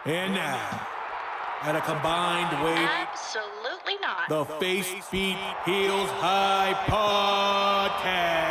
And now, at a combined weight, Absolutely not. the Face Beat Heels High Podcast.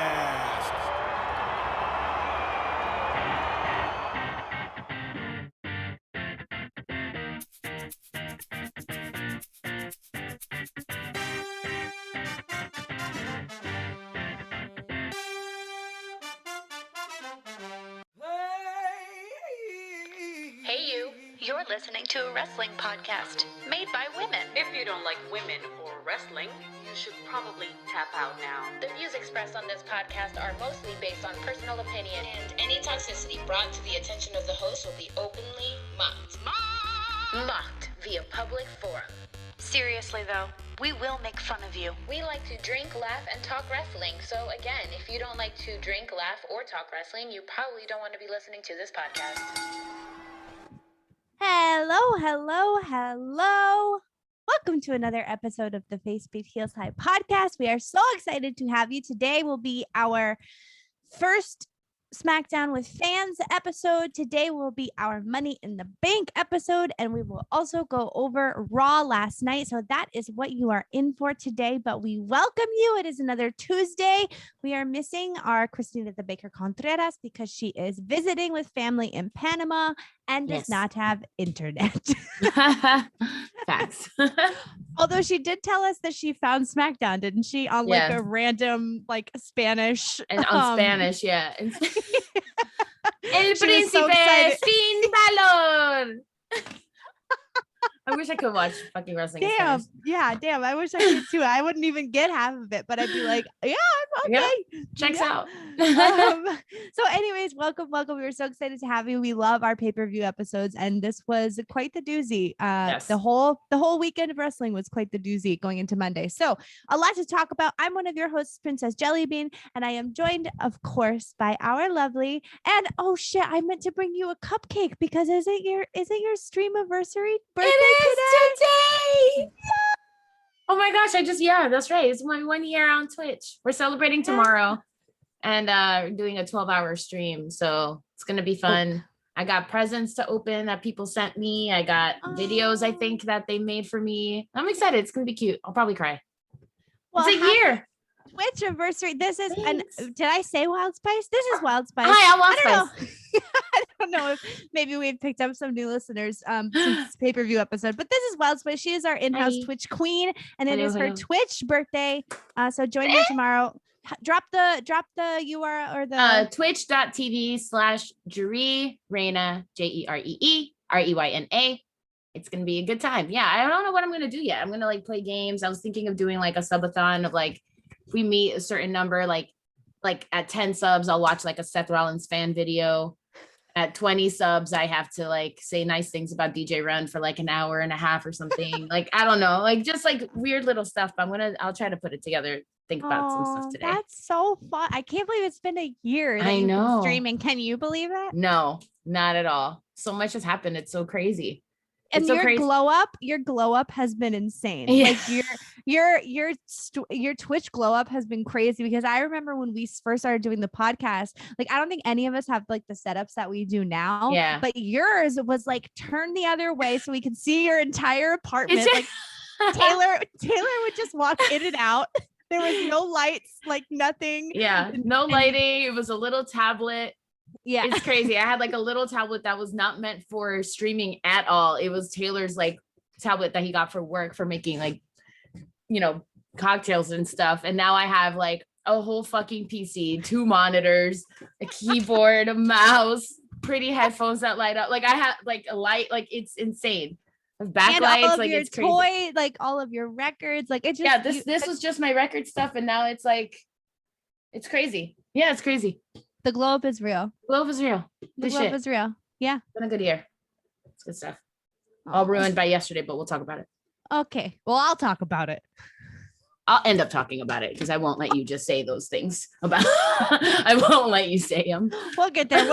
Hey you, you're listening to a wrestling podcast made by women. If you don't like women or wrestling, you should probably tap out now. The views expressed on this podcast are mostly based on personal opinion, and any toxicity brought to the attention of the host will be openly mocked. Mocked via public forum. Seriously though, we will make fun of you. We like to drink, laugh, and talk wrestling. So again, if you don't like to drink, laugh, or talk wrestling, you probably don't want to be listening to this podcast. Hello. Welcome to another episode of the Face Beat Heels High Podcast. We are so excited to have you. Today will be our first SmackDown with Fans episode. Today will be our Money in the Bank episode, and we will also go over Raw last night. So that is what you are in for today, but we welcome you. It is another Tuesday. We are missing our Christina the Baker Contreras because she is visiting with family in Panama and does not have internet. Facts. Although she did tell us that she found SmackDown, didn't she? On like a random Spanish. And on Spanish, yeah. El She was so Príncipe sin valor. I wish I could watch fucking wrestling. Damn. I wish I could too. I wouldn't even get half of it, but I'd be like, yeah, I'm okay. Yeah, checks out. So anyways, welcome. We were so excited to have you. We love our pay-per-view episodes, and this was quite the doozy. Yes. The whole weekend of wrestling was quite the doozy going into Monday. So a lot to talk about. I'm one of your hosts, Princess Jellybean, and I am joined, of course, by our lovely, and oh shit, I meant to bring you a cupcake because isn't your stream anniversary birthday? Today. Oh my gosh, that's right. It's my 1 year on Twitch. We're celebrating tomorrow and doing a 12-hour stream. So it's going to be fun. I got presents to open that people sent me. I got videos, I think, that they made for me. I'm excited. It's going to be cute. I'll probably cry. Well, it's a year. Twitch anniversary. This is, and did I say Wild Spice? This is Wild Spice. Hi, I'm Wild Spice. I don't know if maybe we've picked up some new listeners since this pay-per-view episode, but this is Wild Spice. She is our in-house Twitch queen, and it is her Twitch birthday. So join her tomorrow. Drop the URL or the twitch.tv/Jeree Reyna, JEREEREYNA. It's gonna be a good time. Yeah, I don't know what I'm gonna do yet. I'm gonna play games. I was thinking of doing a subathon of if we meet a certain number, like at 10 subs, I'll watch a Seth Rollins fan video. At 20 subs, I have to say nice things about DJ Run for an hour and a half or something. I don't know, just weird little stuff. But I'll try to put it together. Think about some stuff today. That's so fun. I can't believe it's been a year that you've been streaming. Can you believe it? No, not at all. So much has happened. It's so crazy. And your glow up has been insane. Yeah. Your Twitch glow up has been crazy because I remember when we first started doing the podcast, I don't think any of us have the setups that we do now. Yeah. But yours was turned the other way so we could see your entire apartment. Taylor would just walk in and out. There was no lights, nothing. Yeah. No lighting. It was a little tablet. Yeah, it's crazy. I had a little tablet that was not meant for streaming at all. It was Taylor's tablet that he got for work for making cocktails and stuff. And now I have a whole fucking PC, 2 monitors, a keyboard, a mouse, pretty headphones that light up. I have a light, it's insane. Backlights, and all of your it's crazy. Toy, all of your records, it's just this was just my record stuff, and now it's it's crazy. Yeah, it's crazy. The glow up is real. Glow up is real. The glow up is real. Yeah. It's been a good year. It's good stuff. All ruined by yesterday, but we'll talk about it. Okay. Well, I'll talk about it. I'll end up talking about it because I won't let you just say those things about I won't let you say them. We'll get there.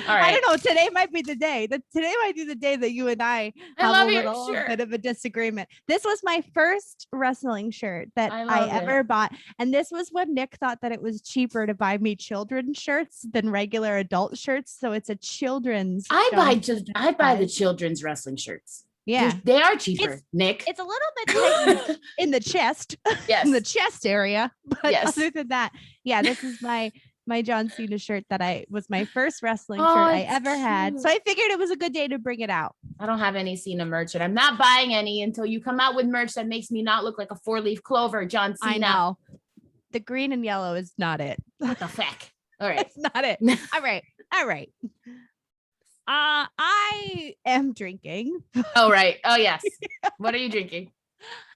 All right. I don't know. Today might be the day. Today might be the day that you and I have a little bit of a disagreement. This was my first wrestling shirt that I ever bought. And this was when Nick thought that it was cheaper to buy me children's shirts than regular adult shirts. So it's a children's. I buy the children's wrestling shirts. Yeah. They are cheaper, Nick. It's a little bit tight in the chest. Yes. In the chest area. But yes. other than that, yeah, this is my John Cena shirt that was my first wrestling shirt I ever had. So I figured it was a good day to bring it out. I don't have any Cena merch and I'm not buying any until you come out with merch that makes me not look like a 4-leaf clover, John Cena. I know. The green and yellow is not it. What the fuck? All right. That's not it. All right. I am drinking. Oh, right. Oh, yes. What are you drinking?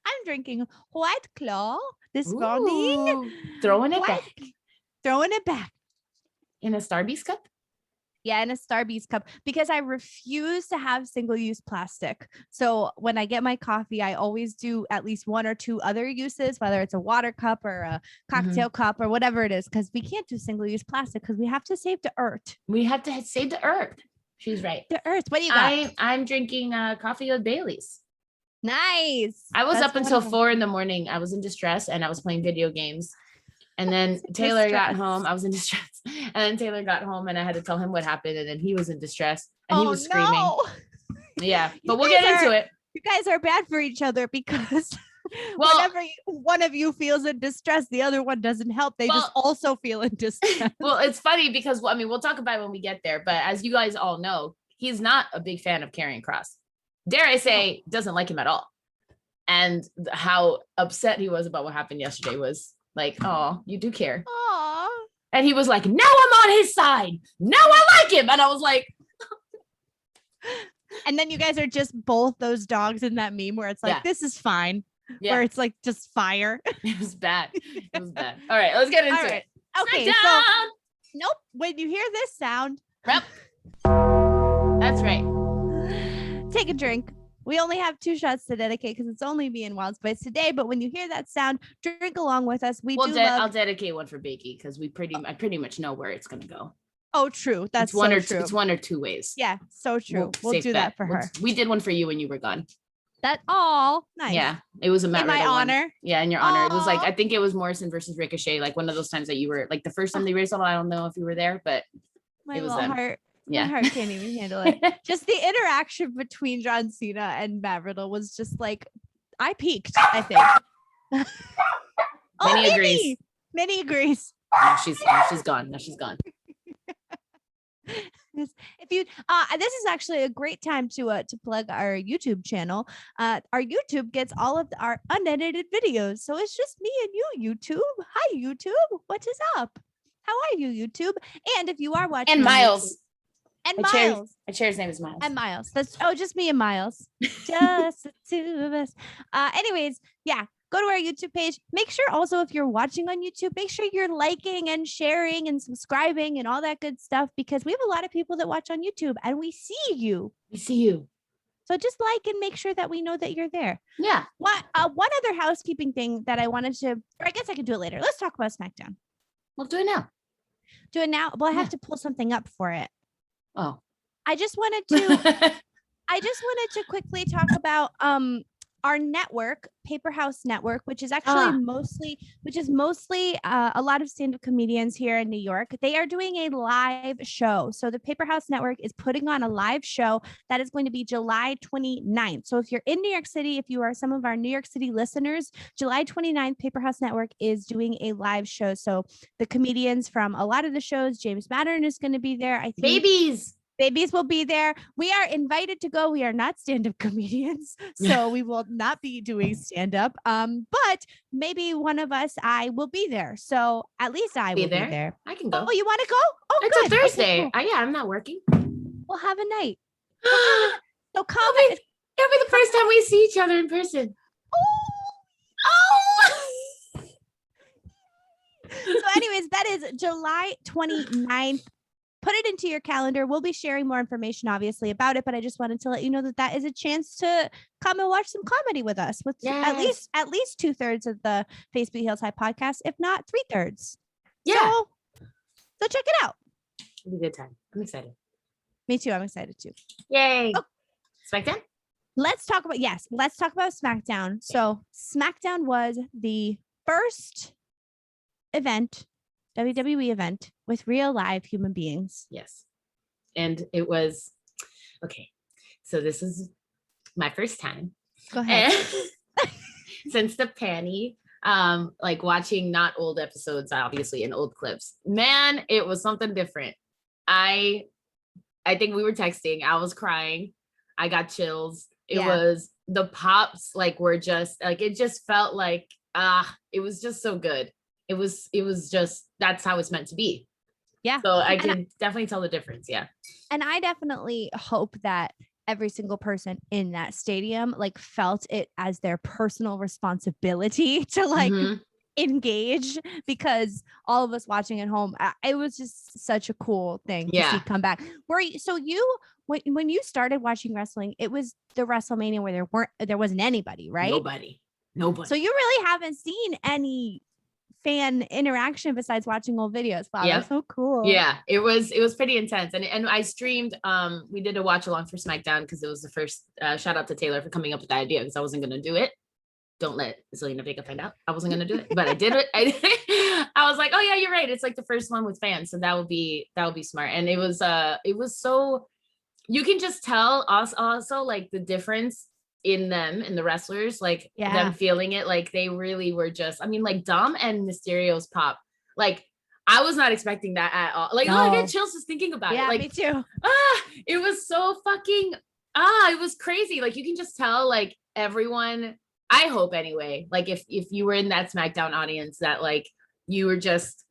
I'm drinking White Claw this morning. Throwing it back. Throwing it back. In a Starbucks cup? Yeah, in a Starbucks cup because I refuse to have single-use plastic. So when I get my coffee, I always do at least one or two other uses, whether it's a water cup or a cocktail cup or whatever it is, because we can't do single-use plastic because we have to save the earth. We have to save the earth. She's right. The earth. What do you got? I'm drinking coffee with Bailey's. Nice. I was up until 4 a.m. I was in distress and I was playing video games. And then Taylor got home. I was in distress. And then Taylor got home and I had to tell him what happened. And then he was in distress and he was screaming. No. Yeah, but we'll get into it. You guys are bad for each other because whenever one of you feels in distress, the other one doesn't help. They just also feel in distress. Well, it's funny because, we'll talk about it when we get there. But as you guys all know, he's not a big fan of Karrion Kross. Dare I say, doesn't like him at all. And how upset he was about what happened yesterday was like, oh, you do care. Aww. And he was like, now I'm on his side. Now I like him. And I was like. And then you guys are just both those dogs in that meme where it's like, this is fine. Yeah. Where it's like just fire. It was bad. It was bad. All right, let's get into it. Okay. So, nope. When you hear this sound. Yep. That's right. Take a drink. We only have 2 shots to dedicate because it's only me and Wild Spice today. But when you hear that sound, drink along with us. I'll dedicate one for Becky because I pretty much know where it's gonna go. Oh, true. That's true. It's one or two ways. Yeah, so true. We'll do that for her. We did one for you when you were gone. That all nice. Yeah, it was a matter in my honor. One. Yeah, in your honor. It was like I think it was Morrison versus Ricochet, like one of those times that you were like the first time they raised it. I don't know if you were there, but it was them. Heart. Yeah. My heart can't even handle it. Just the interaction between John Cena and Matt Riddle was just like I peaked, I think. Minnie agrees. No, she's gone. Now she's gone. If you this is actually a great time to plug our YouTube channel. Our YouTube gets all of our unedited videos, so it's just me and you, YouTube. Hi, YouTube. What is up? How are you, YouTube? And if you are watching, and Miles, Miles, I share his name is Miles, and Miles. That's just me and Miles, just the 2 of us. Anyways, yeah. Go to our YouTube page. Make sure also if you're watching on YouTube, make sure you're liking and sharing and subscribing and all that good stuff because we have a lot of people that watch on YouTube and we see you. We see you. So just like and make sure that we know that you're there. Yeah. One other housekeeping thing that I wanted to, or I guess I could do it later. Let's talk about SmackDown. We'll do it now. Do it now? Well, I have to pull something up for it. Oh. I just wanted to quickly talk about our network, Paper House Network, which is actually mostly a lot of stand-up comedians here in New York. They are doing a live show. So the Paper House Network is putting on a live show that is going to be July 29th. So if you're in New York City, if you are some of our New York City listeners, July 29th, Paper House Network is doing a live show. So the comedians from a lot of the shows, James Mattern is going to be there. I think Babies will be there. We are invited to go. We are not stand-up comedians, so we will not be doing stand-up. But maybe one of us, I will be there. So at least I will be there. I can go. Oh, you want to go? Oh, it's good. a Thursday. Okay, cool. Yeah, I'm not working. We'll have a night. So come. It'll be the first time we see each other in person. Oh. So anyways, that is July 29th. Put it into your calendar. We'll be sharing more information, obviously, about it. But I just wanted to let you know that is a chance to come and watch some comedy with us. With at least 2/3 of the Facebook Heels High podcast, if not 3/3. Yeah. So check it out. It'll be a good time. I'm excited. Me too. I'm excited too. Yay. Oh. SmackDown? Let's talk about SmackDown. So SmackDown was the first event, WWE event with real live human beings. Yes. And it was, okay. So this is my first time. Go ahead. Since the panty, like watching not old episodes, obviously, and old clips. Man, it was something different. I think we were texting. I was crying. I got chills. It was the pops, like, were just like, it just felt like it was just so good. It was just, that's how it's meant to be. Yeah. So I can definitely tell the difference. Yeah. And I definitely hope that every single person in that stadium like felt it as their personal responsibility to like engage, because all of us watching at home, it was just such a cool thing to see come back. When you started watching wrestling, it was the WrestleMania where there wasn't anybody, right? Nobody. So you really haven't seen any fan interaction besides watching old videos. Wow, that's so cool. Yeah, it was pretty intense. And I streamed, we did a watch along for SmackDown because it was the first, shout out to Taylor for coming up with the idea, because I wasn't going to do it. Don't let Zelina Vega find out. I wasn't going to do it, but I did it. I was like, oh yeah, you're right. It's like the first one with fans. So that would be smart. And it was so, you can just tell us also like the difference in them and the wrestlers, like them feeling it, like they really were just, I mean, like Dom and Mysterio's pop, like I was not expecting that at all. Like, I get chills just thinking about it. Like, me too. It was so fucking it was crazy. Like you can just tell, like everyone, I hope anyway, like if you were in that SmackDown audience, that like you were just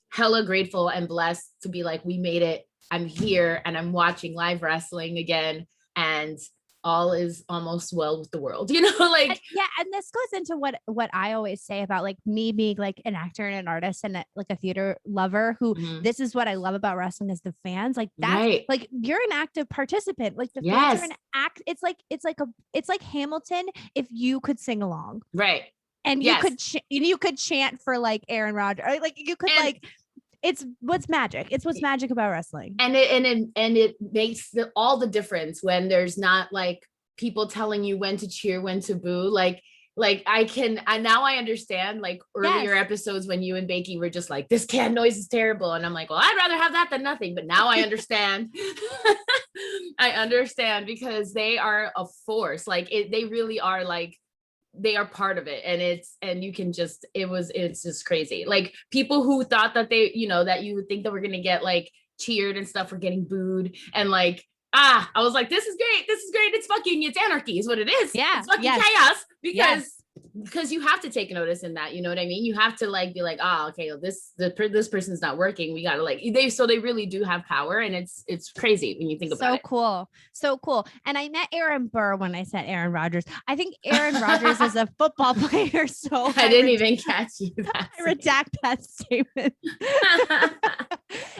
hella grateful and blessed to be like, we made it. I'm here and I'm watching live wrestling again, and all is almost well with the world, you know, like. And this goes into what I always say about like me being like an actor and an artist and like a theater lover who this is what I love about wrestling is the fans. Like that's like, you're an active participant, like the fans are an act. It's like Hamilton if you could sing along. Right. And you could chant for like Aaron Rodgers, like you could it's what's magic. It's what's magic about wrestling. And it makes all the difference when there's not like people telling you when to cheer, when to boo. Like now I understand like earlier episodes when you and Becky were just like, this can noise is terrible. And I'm like, well, I'd rather have that than nothing. But now I understand. I understand, because they are a force. Like they really are, like, they are part of it, and you can just, it's just crazy. Like people who thought that they, you know, that you would think that we're gonna get like cheered and stuff for getting booed, and like I was like, this is great, it's anarchy is what it is. It's fucking chaos, because you have to take notice in that, you know what I mean? You have to like be like, okay, this person's not working, we gotta like, they really do have power, and it's crazy when you think about it. So cool. And I met Aaron Burr when I said Aaron Rodgers. I think Aaron Rodgers is a football player, so I didn't even catch you. I redact that statement.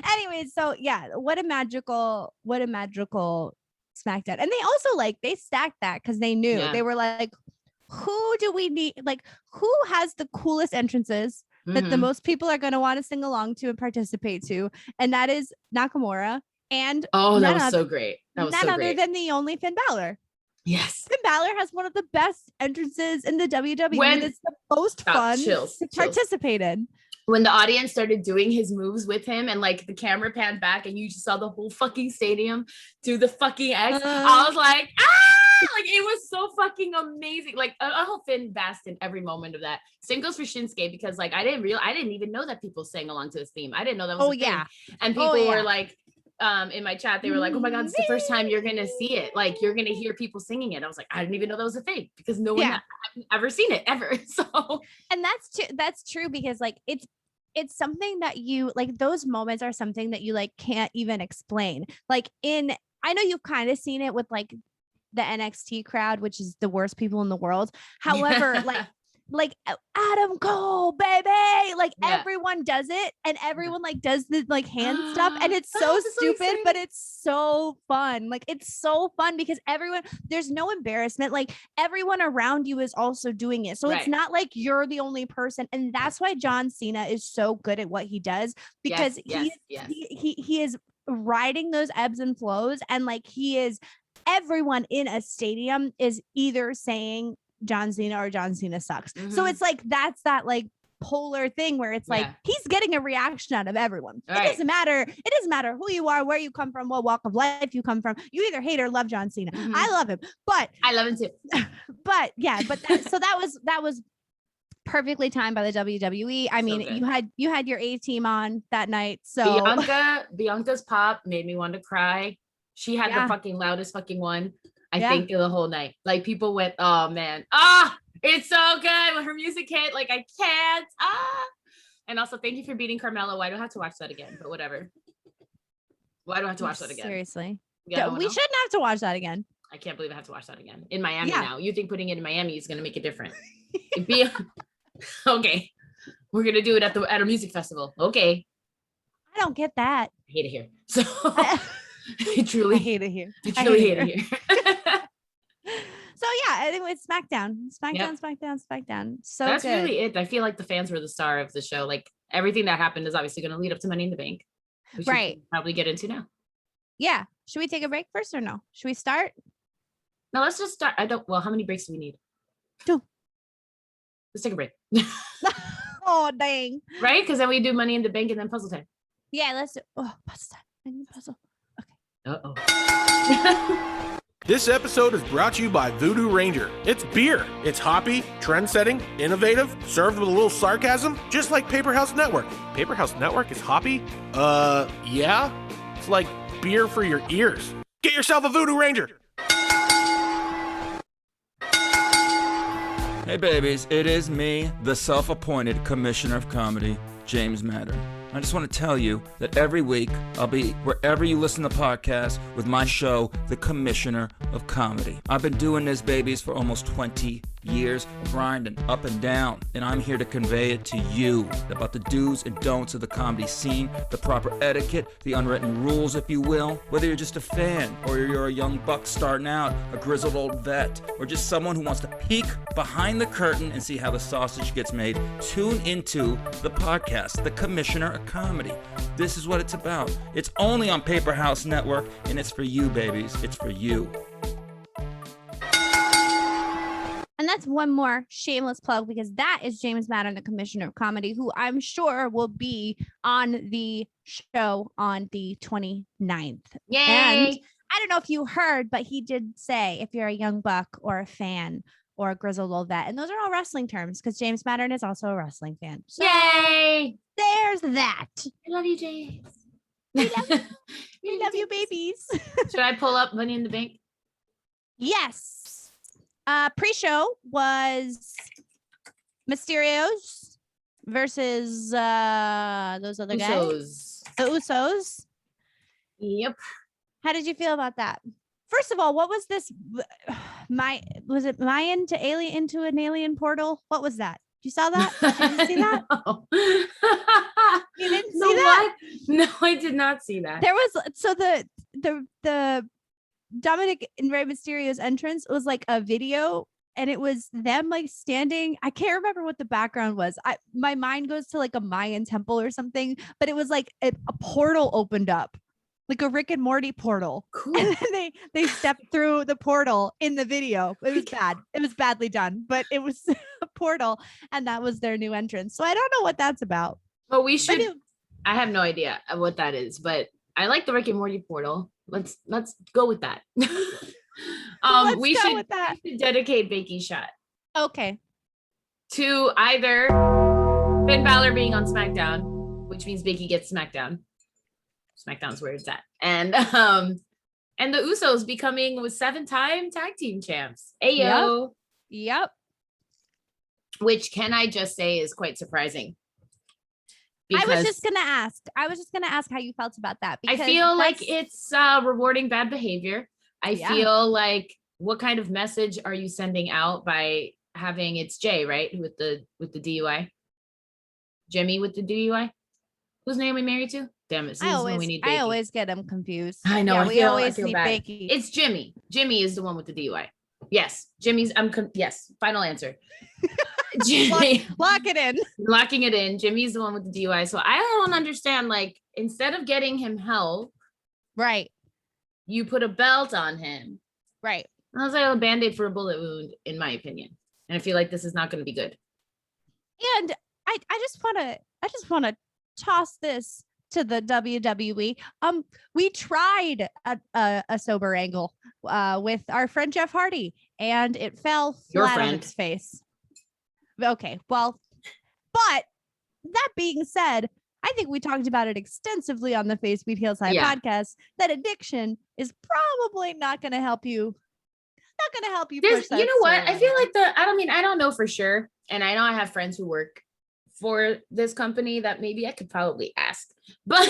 Anyway, so yeah, what a magical SmackDown. And they also like, they stacked that because they knew they were like, who do we need? Like, who has the coolest entrances that the most people are going to want to sing along to and participate to? And that is Nakamura. And that was so great. That was none so other great. than the only Finn Balor. Yes. Finn Balor has one of the best entrances in the WWE. And it's the most fun to participate in. When the audience started doing his moves with him, and like the camera panned back and you just saw the whole fucking stadium do the fucking X, I was like, like it was so fucking amazing. Like I hope Finn basked in every moment of that. Same goes for Shinsuke, because like I didn't even know that people sang along to this theme. I didn't know that was a thing. And people were like, in my chat, they were like, oh my God, it's the first time you're gonna see it. Like you're gonna hear people singing it. I was like, I didn't even know that was a thing, because no one had ever seen it ever. So, and that's true, because like it's something that you like, those moments are something that you like can't even explain. Like I know you've kind of seen it with like the NXT crowd, which is the worst people in the world. However, like Adam Cole, baby, like everyone does it, and everyone like does the like hand stuff, and it's so stupid, but it's so fun. Like it's so fun because there's no embarrassment. Like everyone around you is also doing it, so it's not like you're the only person. And that's why John Cena is so good at what he does, because he is riding those ebbs and flows, and like everyone in a stadium is either saying John Cena or John Cena sucks. So it's like that's that like polar thing where it's like he's getting a reaction out of everyone. Right. It doesn't matter who you are, where you come from, what walk of life you come from. You either hate or love John Cena. I love him, but I love him too. But that was perfectly timed by the WWE. I mean, you had your A team on that night. So Bianca's pop made me want to cry. She had the fucking loudest fucking one, I think, of the whole night. Like people went, oh man, it's so good when her music hit. Like I can't. And also thank you for beating Carmella. Why do I have to watch that again? But whatever. Why do I have to watch that again? Seriously. We shouldn't have to watch that again. I can't believe I have to watch that again. In Miami now. You think putting it in Miami is gonna make it different. Okay. We're gonna do it at a music festival. Okay. I don't get that. I hate it here. So I truly hate it here. I truly hate it here. So yeah, anyway, it's SmackDown. So that's good. really it. I feel like the fans were the star of the show. Like everything that happened is obviously going to lead up to Money in the Bank. Which we probably get into now. Yeah. Should we take a break first or no? Should we start? No, let's just start. How many breaks do we need? 2. Let's take a break. Oh, dang. Right? Because then we do Money in the Bank and then puzzle time. Yeah, let's do puzzle time. I need puzzle. Okay. Uh-oh. This episode is brought to you by Voodoo Ranger. It's beer. It's hoppy, trend-setting, innovative, served with a little sarcasm, just like Paper House Network. Paper House Network is hoppy? Yeah? It's like beer for your ears. Get yourself a Voodoo Ranger. Hey babies, it is me, the self-appointed Commissioner of Comedy, James Madden. I just want to tell you that every week I'll be wherever you listen to podcasts with my show, The Commissioner of Comedy. I've been doing this, babies, for almost 20 years, grinding up and down, and I'm here to convey it to you about the do's and don'ts of the comedy scene, the proper etiquette, the unwritten rules, if you will. Whether you're just a fan, or you're a young buck starting out, a grizzled old vet, or just someone who wants to peek behind the curtain and see how the sausage gets made, tune into the podcast, The Commissioner of Comedy. This is what it's about. It's only on Paper House Network, and it's for you, babies. It's for you. And that's one more shameless plug, because that is James Madden, the Commissioner of Comedy, who I'm sure will be on the show on the 29th. Yay! And I don't know if you heard, but he did say if you're a young buck or a fan or a grizzled old vet, and those are all wrestling terms because James Madden is also a wrestling fan. So yay! There's that. I love you, James. We love you, babies. Should I pull up Money in the Bank? Yes. Pre-show was Mysterios versus those other guys. The Usos. Yep. How did you feel about that? First of all, what was this? Was it Mayan to alien into an alien portal? What was that? You saw that? Did you see that? No. You didn't see that? What? No, I did not see that. There was the Dominic and Rey Mysterio's entrance was like a video, and it was them like standing. I can't remember what the background was. My mind goes to like a Mayan temple or something, but it was like a portal opened up, like a Rick and Morty portal. Cool. And then they stepped through the portal in the video. It was bad. It was badly done, but it was a portal, and that was their new entrance. So I don't know what that's about. Well, we should. I have no idea what that is, but I like the Rick and Morty portal. Let's go with that. We should dedicate Becky's shot. Okay. To either Finn Balor being on SmackDown, which means Becky gets SmackDown. SmackDown's where it's at. And the Usos becoming 7-time tag team champs. Ayo. Yep. Which can I just say is quite surprising. I was just gonna ask how you felt about that. I feel like it's rewarding bad behavior. I feel like, what kind of message are you sending out by having it's Jay, right? With the DUI. Jimmy with the DUI. Whose name we married to? Damn it. I always get them confused. I know. Yeah, we always need bad. Becky. It's Jimmy. Jimmy is the one with the DUI. Yes. Yes. Final answer. Jimmy. Lock it in. Locking it in. Jimmy's the one with the DUI. So I don't understand, like, instead of getting him help, Right. You put a belt on him. Right. And I was like a band-aid for a bullet wound, in my opinion. And I feel like this is not going to be good. And I just want to toss this to the WWE. We tried a sober angle with our friend Jeff Hardy, and it fell flat on its face. Okay, well, but that being said, I think we talked about it extensively on the Face Beat Heels High podcast, that addiction is probably not going to help you. Not going to help you. You know what? I feel like I don't know for sure. And I know I have friends who work for this company that maybe I could probably ask, but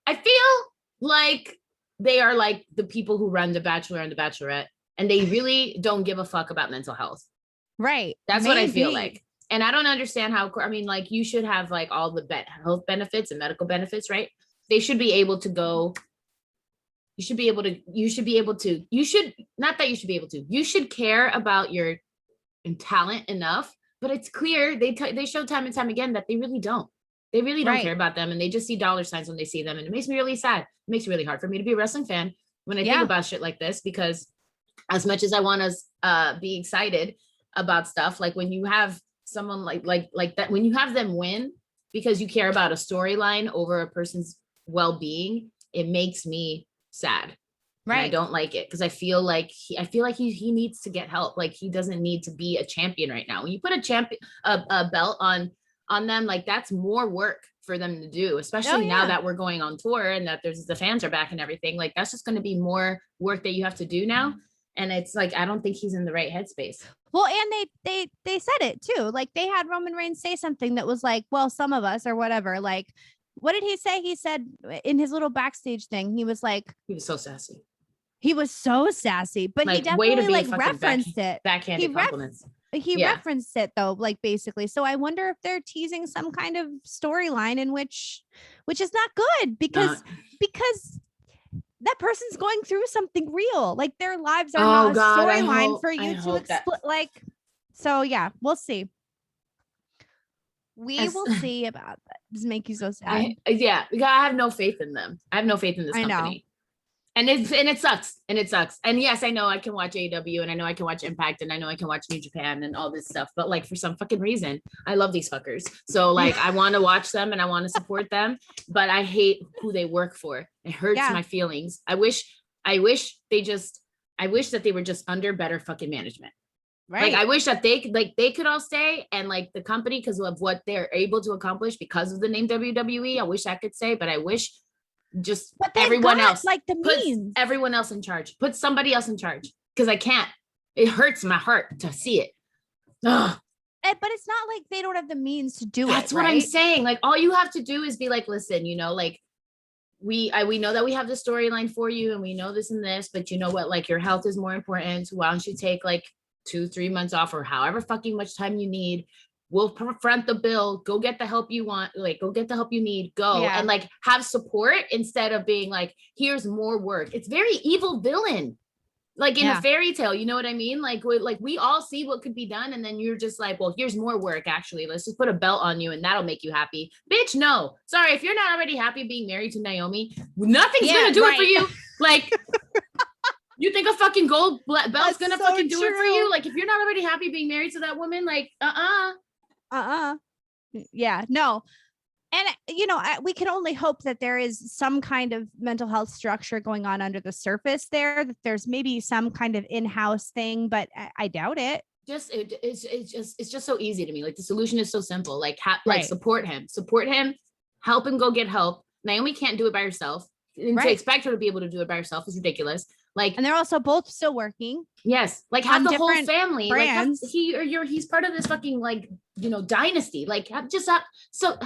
I feel like they are like the people who run The Bachelor and The Bachelorette, and they really don't give a fuck about mental health. Right. That's what I feel like. And I don't understand how, I mean, like you should have like all the health benefits and medical benefits, right? They should be able to go. You should care about your talent enough, but it's clear they show time and time again that they really don't. They really don't care about them, and they just see dollar signs when they see them, and it makes me really sad. It makes it really hard for me to be a wrestling fan when I think about shit like this, because as much as I want to be excited about stuff, like when you have someone like that, when you have them win because you care about a storyline over a person's well-being, it makes me sad. Right. And I don't like it because I feel like he needs to get help. Like he doesn't need to be a champion right now. When you put a belt on them, like that's more work for them to do, especially now that we're going on tour and that the fans are back and everything. Like that's just going to be more work that you have to do now. And it's like, I don't think he's in the right headspace. Well, and they said it too. Like they had Roman Reigns say something that was like, well, some of us or whatever, like, what did he say? He said in his little backstage thing, he was like, he was so sassy. He was so sassy, but like, he definitely like referenced it. Backhanded compliments. He referenced it though, like basically. So I wonder if they're teasing some kind of storyline in which is not good because that person's going through something real. Like their lives are not a storyline for you to explain. Like, so yeah, we'll see. We will see about that. Does it make you so sad? I have no faith in them. I have no faith in this company. And it sucks. And yes, I know I can watch AEW and I know I can watch Impact and I know I can watch New Japan and all this stuff. But like for some fucking reason, I love these fuckers. So like I want to watch them and I want to support them, but I hate who they work for. It hurts my feelings. I wish that they were just under better fucking management. Right. Like I wish that they could all stay and like the company, because of what they're able to accomplish because of the name WWE. I wish I could say, but I wish just everyone else, like the means, everyone else in charge, put somebody else in charge, because I can't. It hurts my heart to see it. Ugh. But it's not like they don't have the means to do it. That's what I'm saying. Like all you have to do is be like, listen, you know, like we know that we have the storyline for you and we know this and this, but you know what? Like your health is more important. So why don't you take like 2-3 months off or however fucking much time you need? We'll front the bill. Go get the help you want. Like, go get the help you need. Go and like have support instead of being like, here's more work. It's very evil villain, like in a fairy tale. You know what I mean? Like we all see what could be done, and then you're just like, well, here's more work. Actually, let's just put a belt on you, and that'll make you happy, bitch. No, sorry, if you're not already happy being married to Naomi, nothing's gonna do it for you. Like. You think a fucking gold belt's gonna fucking do it for you? Like if you're not already happy being married to that woman, like yeah, no. And you know, we can only hope that there is some kind of mental health structure going on under the surface there, that there's maybe some kind of in-house thing, but I doubt it. It's just so easy to me. Like the solution is so simple. Like like support him, help him go get help. Naomi can't do it by herself. And to expect her to be able to do it by herself is ridiculous. Like, and they're also both still working. Yes, like have the whole family. Brands. Like he's part of this fucking like, you know, dynasty. Like so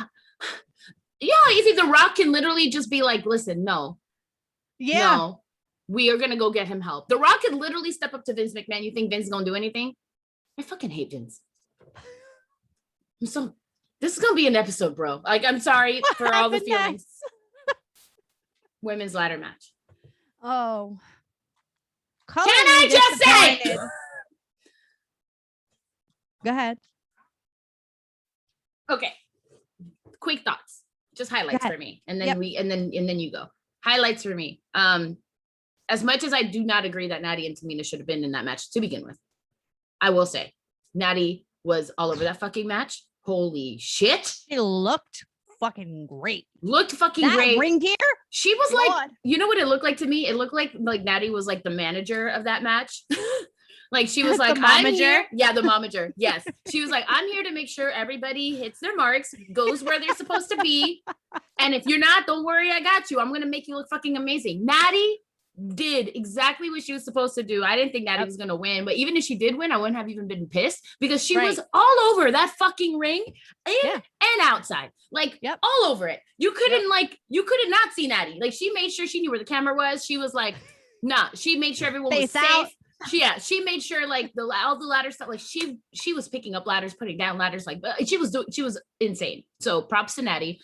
you think The Rock can literally just be like, listen, no, we are gonna go get him help. The Rock could literally step up to Vince McMahon. You think Vince is gonna do anything? I fucking hate Vince. So this is gonna be an episode, bro. Like I'm sorry for all the feelings. Women's ladder match. Oh. Can I just say? Go ahead. Okay. Quick thoughts. Just highlights for me. And then and then you go. Highlights for me. As much as I do not agree that Natty and Tamina should have been in that match to begin with, I will say Natty was all over that fucking match. Holy shit. She looked fucking great. Looked fucking that great. Ring gear? She was God. like, you know what it looked like to me? It looked like Natty was like the manager of that match. Like she was like, I'm here. Yeah, the momager. Yes. She was like, I'm here to make sure everybody hits their marks, goes where they're supposed to be. And if you're not, don't worry, I got you. I'm going to make you look fucking amazing. Natty did exactly what she was supposed to do. I didn't think Natty was going to win, but even if she did win, I wouldn't have even been pissed because she was all over that fucking ring and outside, like all over it. You couldn't not see Natty. Like she made sure she knew where the camera was. She was like, nah, she made sure everyone was safe. She made sure like all the ladder stuff, like she was picking up ladders, putting down ladders, like she was insane. So props to Natty.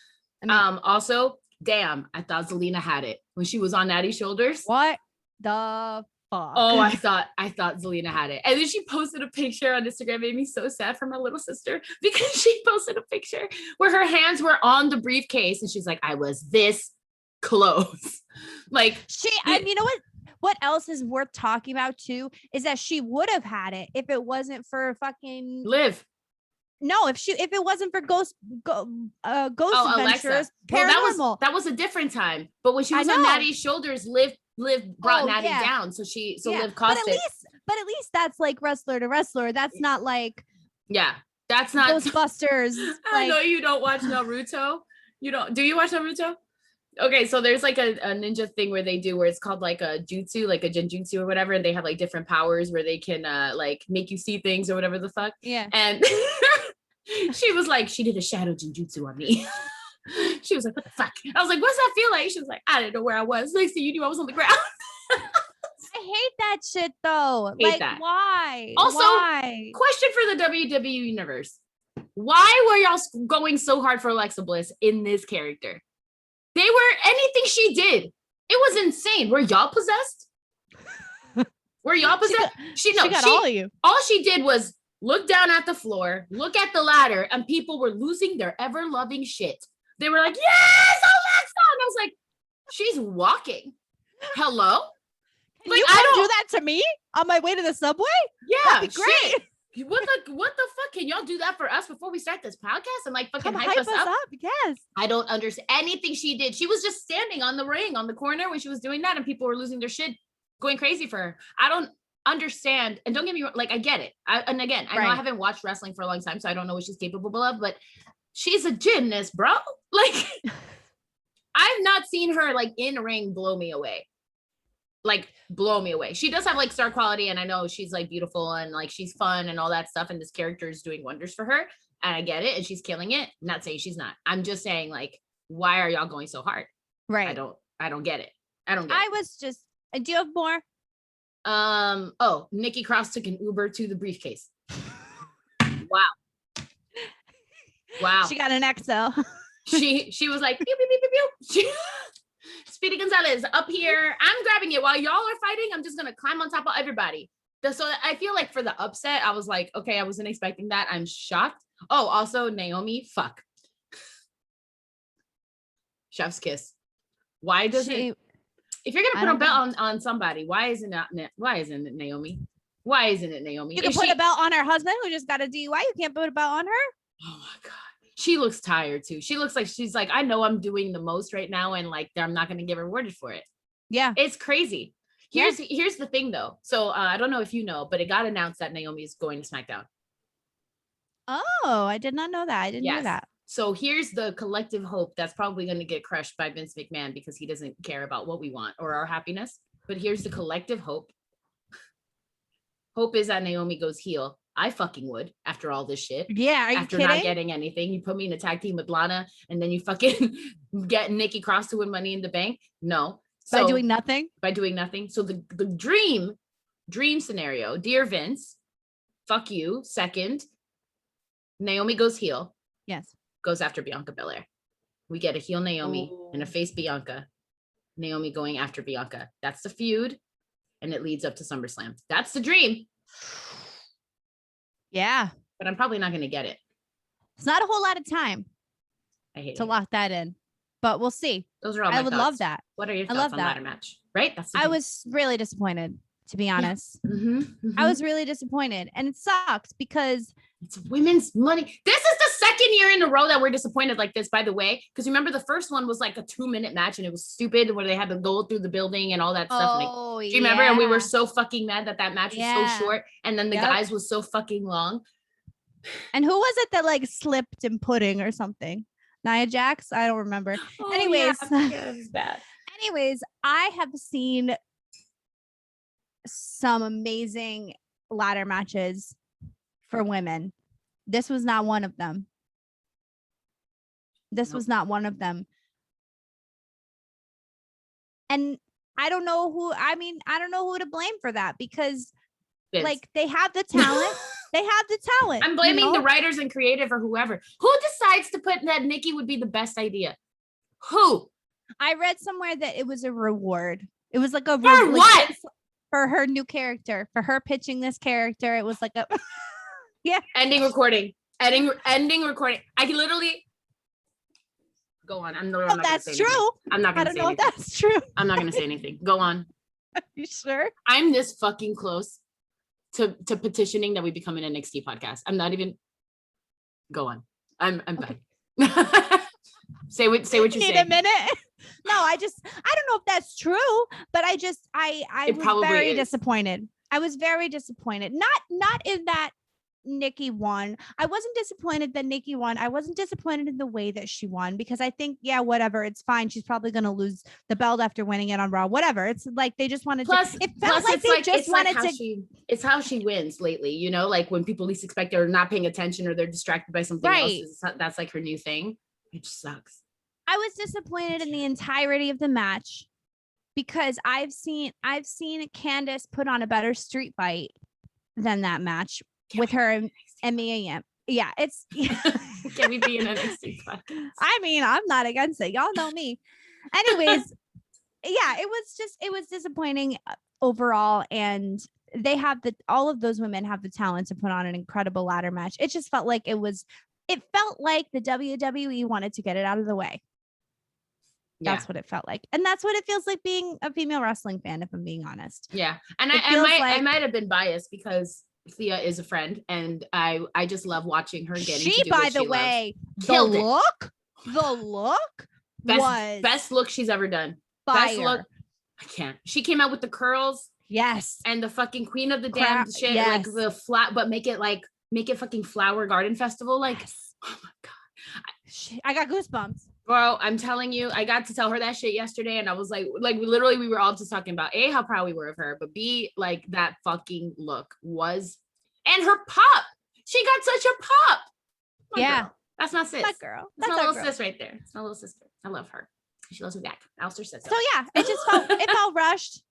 Also, damn, I thought Zelina had it when she was on Natty's shoulders. What the fuck? Oh, I thought Zelina had it. And then she posted a picture on Instagram. It made me so sad for my little sister because she posted a picture where her hands were on the briefcase and she's like, I was this close. Like and you know what else is worth talking about too is that she would have had it if it wasn't for fucking Liv. No, if it wasn't for Ghost Adventures, Paranormal. Well, that was a different time. But when she was on Natty's shoulders, Liv brought Natty down. So Liv caused it. But at least that's like wrestler to wrestler. That's not like that's not Ghostbusters. I know you don't watch Naruto. Do you watch Naruto? Okay, so there's like a ninja thing where it's called like a jutsu, like a genjutsu or whatever, and they have like different powers where they can like make you see things or whatever the fuck. Yeah. And she was like, she did a shadow genjutsu on me. She was like, what the fuck? I was like, what's that feel like? She was like, I didn't know where I was. Next thing you knew, I was on the ground. I hate that shit though. Why? Also, question for the WWE universe. Why were y'all going so hard for Alexa Bliss in this character? Anything she did, it was insane. Were y'all possessed? Were y'all possessed? She got all of you. All she did was look down at the floor, look at the ladder, and people were losing their ever-loving shit. They were like, yes, Alexa! And I was like, she's walking. Hello? Can you do that to me on my way to the subway? Yeah. That'd be great. What the fuck? Can y'all do that for us before we start this podcast and like fucking hype us up? Yes. I don't understand anything she did. She was just standing on the ring on the corner when she was doing that and people were losing their shit, going crazy for her. I don't understand. And don't get me wrong, like I get it. I know I haven't watched wrestling for a long time, so I don't know what she's capable of, but she's a gymnast, bro. Like I've not seen her like in ring blow me away. She does have like star quality, and I know she's like beautiful and like she's fun and all that stuff, and this character is doing wonders for her, and I get it, and she's killing it. I'm not saying she's not. I'm just saying, like, why are y'all going so hard? Right. I don't get it. Do you have more? Nikki Cross took an Uber to the briefcase. Wow. She got an XL. She was like, pew, pew, pew, pew, pew. Speedy Gonzalez up here. I'm grabbing it while y'all are fighting. I'm just gonna climb on top of everybody. So I feel like for the upset, I was like, okay, I wasn't expecting that. I'm shocked. Oh, also Naomi, fuck. Chef's kiss. Why doesn't if you're gonna put a belt on somebody, why isn't it Naomi? Why isn't it Naomi? You can put a belt on her husband who just got a DUI. You can't put a belt on her. Oh my God. She looks tired too. She looks like she's like, I know I'm doing the most right now, and like I'm not gonna get rewarded for it. Yeah, it's crazy. Here's the thing though. So I don't know if you know, but it got announced that Naomi is going to SmackDown. Oh, I did not know that. I didn't know that. So here's the collective hope that's probably going to get crushed by Vince McMahon because he doesn't care about what we want or our happiness. But here's the collective hope. Hope is that Naomi goes heel. I fucking would after all this shit. Yeah, are you after kidding? Not getting anything, you put me in a tag team with Lana, and then you fucking get Nikki Cross to win Money in the Bank. No, by doing nothing. So the dream scenario, dear Vince, fuck you. Second, Naomi goes heel. Yes, goes after Bianca Belair. We get a heel Naomi and a face Bianca. Naomi going after Bianca. That's the feud, and it leads up to SummerSlam. That's the dream. Yeah. But I'm probably not going to get it. It's not a whole lot of time I hate to lock that in. but we'll see. Those are all my I would thoughts. love that. What are your I thoughts love on that. ladder match? Right? I was really disappointed, to be honest. Mm-hmm. I was really disappointed, and it sucks because it's women's money. This is the second year in a row that we're disappointed like this, by the way. Because remember, the first one was like a 2-minute match and it was stupid where they had to go through the building and all that stuff. oh, Do you remember? And we were so fucking mad that match was so short, and then the guys was so fucking long. And who was it that like slipped in pudding or something? Nia Jax? I don't remember. Oh, Anyways, yeah, it was bad. Anyways, I have seen some amazing ladder matches for women. This was not one of them. This was not one of them. And I don't know who to blame for that because Vince. like they have the talent. They have the talent. I'm blaming the writers and creative or whoever. Who decides to put that Nikki would be the best idea? Who? I read somewhere that it was a reward. It was like a for what? For her new character, for her pitching this character. It was like a ending recording. Ending recording. I can literally go on. I'm not gonna that's say true. Anything. I'm not gonna I don't say know anything. if that's true. I'm not gonna say anything. Go on. Are you sure? I'm this fucking close to petitioning that we become an NXT podcast. I'm not even. Go on. I'm back. say what you're saying. Need a minute. No, I don't know if that's true, but I was very disappointed. I was very disappointed. Not in that Nikki won. I wasn't disappointed that Nikki won. I wasn't disappointed in the way that she won because I think, whatever, it's fine. She's probably going to lose the belt after winning it on Raw. Whatever. It's like they just wanted to. It felt like they just wanted to. It's how she wins lately. You know, like when people least expect it or not paying attention or they're distracted by something else. That's like her new thing. It sucks. I was disappointed in the entirety of the match because I've seen Candace put on a better street fight than that match with her and Mia. Yeah, it's can we be an NXT podcast? I mean, I'm not against it. Y'all know me. Anyways, it was disappointing overall, and all of those women have the talent to put on an incredible ladder match. It just felt like it felt like the WWE wanted to get it out of the way. That's what it felt like. And that's what it feels like being a female wrestling fan, if I'm being honest. Yeah. And I might have been biased because Thea is a friend and I just love watching her getting to do what she loves. The look best look she's ever done. Fire. Best look. I can't. She came out with the curls. Yes. And the fucking queen of the damn shit. Yes. Like the flat, but make it fucking flower garden festival. Like, oh my God. I got goosebumps. Bro, I'm telling you, I got to tell her that shit yesterday, and I was like literally, we were all just talking about A, how proud we were of her, but B, like that fucking look was, and her pop. She got such a pop. Girl. That's my sis. My girl. That's my little sis right there. It's my little sister. I love her. She loves me back. Alistair says so. Yeah, it just felt rushed,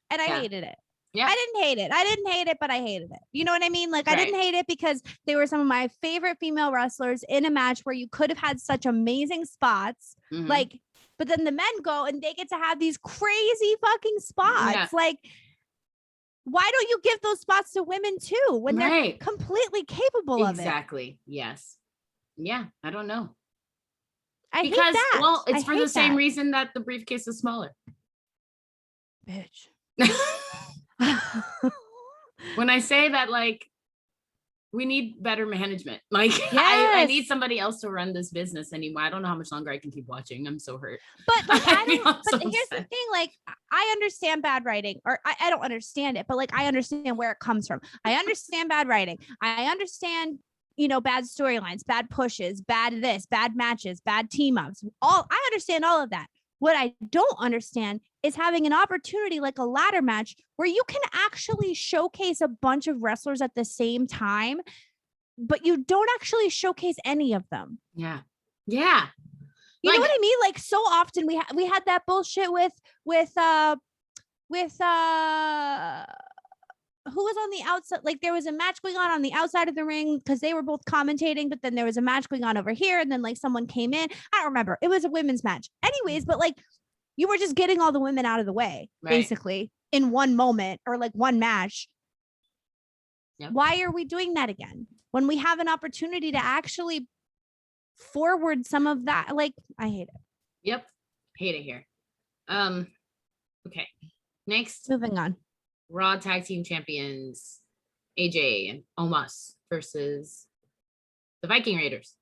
and I hated it. Yeah. I didn't hate it, but I hated it. You know what I mean? Like I didn't hate it because they were some of my favorite female wrestlers in a match where you could have had such amazing spots. Mm-hmm. Like, but then the men go and they get to have these crazy fucking spots. Yeah. Like, why don't you give those spots to women too when they're completely capable of it? Exactly. Yes. Yeah. I don't know. Hate that. Well, it's for the same reason that the briefcase is smaller. Bitch. When I say that, like, we need better management. Like, yes. I need somebody else to run this business anymore. I don't know how much longer I can keep watching. I'm so hurt. But like, here's the thing. Like, I understand bad writing, or I don't understand it, but like, I understand where it comes from. I understand bad writing. I understand, bad storylines, bad pushes, bad this, bad matches, bad team ups. I understand all of that. What I don't understand is having an opportunity like a ladder match where you can actually showcase a bunch of wrestlers at the same time, but you don't actually showcase any of them. Yeah. Yeah. You know what I mean? Like so often we had that bullshit with who was on the outside? Like there was a match going on the outside of the ring because they were both commentating, but then there was a match going on over here. And then like someone came in. I don't remember. It was a women's match. Anyways, but like you were just getting all the women out of the way, basically in one moment or like one match. Yep. Why are we doing that again? When we have an opportunity to actually forward some of that, like I hate it. Yep. Hate it here. Okay. Next, Moving on. Raw Tag Team Champions AJ and Omos versus the Viking Raiders,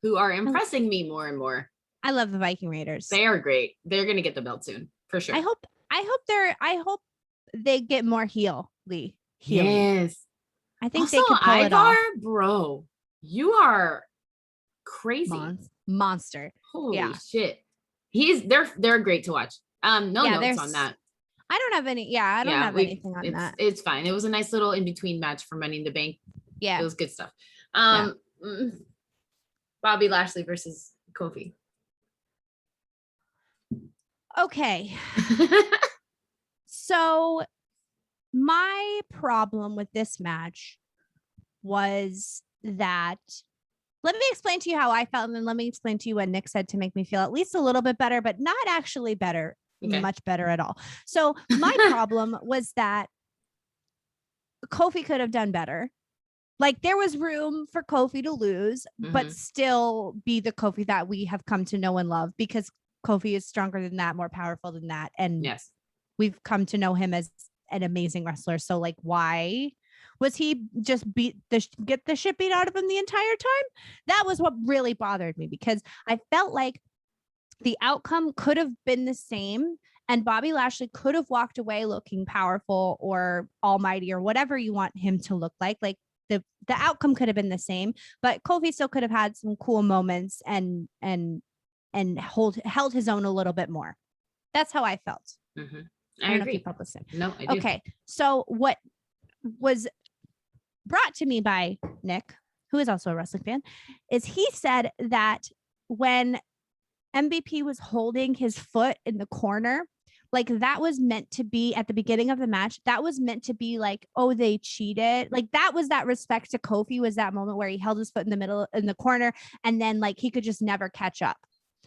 who are impressing me more and more. I love the Viking Raiders. They are great. They're gonna get the belt soon, for sure. I hope they get more heel. Yes. I think Also, they could pull it off. Ivar, bro, you are crazy. Monster. Holy shit. They're great to watch. No notes on that. I don't have any. Yeah, I don't have anything on that. It's fine. It was a nice little in between match for Money in the Bank. Yeah, it was good stuff. Bobby Lashley versus Kofi. Okay. So my problem with this match was that, let me explain to you how I felt, and then let me explain to you what Nick said to make me feel at least a little bit better, but not actually better, much better at all. So my problem was that Kofi could have done better. Like, there was room for Kofi to lose, but still be the Kofi that we have come to know and love, because Kofi is stronger than that, more powerful than that. And we've come to know him as an amazing wrestler. So, like, why was he just get the shit beat out of him the entire time? That was what really bothered me, because I felt like the outcome could have been the same, and Bobby Lashley could have walked away looking powerful or almighty or whatever you want him to look like. Like, the outcome could have been the same, but Kofi still could have had some cool moments and held his own a little bit more. That's how I felt. I don't agree. know if you felt the same. No, I do. Okay. So what was brought to me by Nick, who is also a wrestling fan, is he said that when MVP was holding his foot in the corner, like, that was meant to be at the beginning of the match. That was meant to be like, oh, they cheated. Like, that was that respect to Kofi, was that moment where he held his foot in the middle, in the corner, and then, like, he could just never catch up.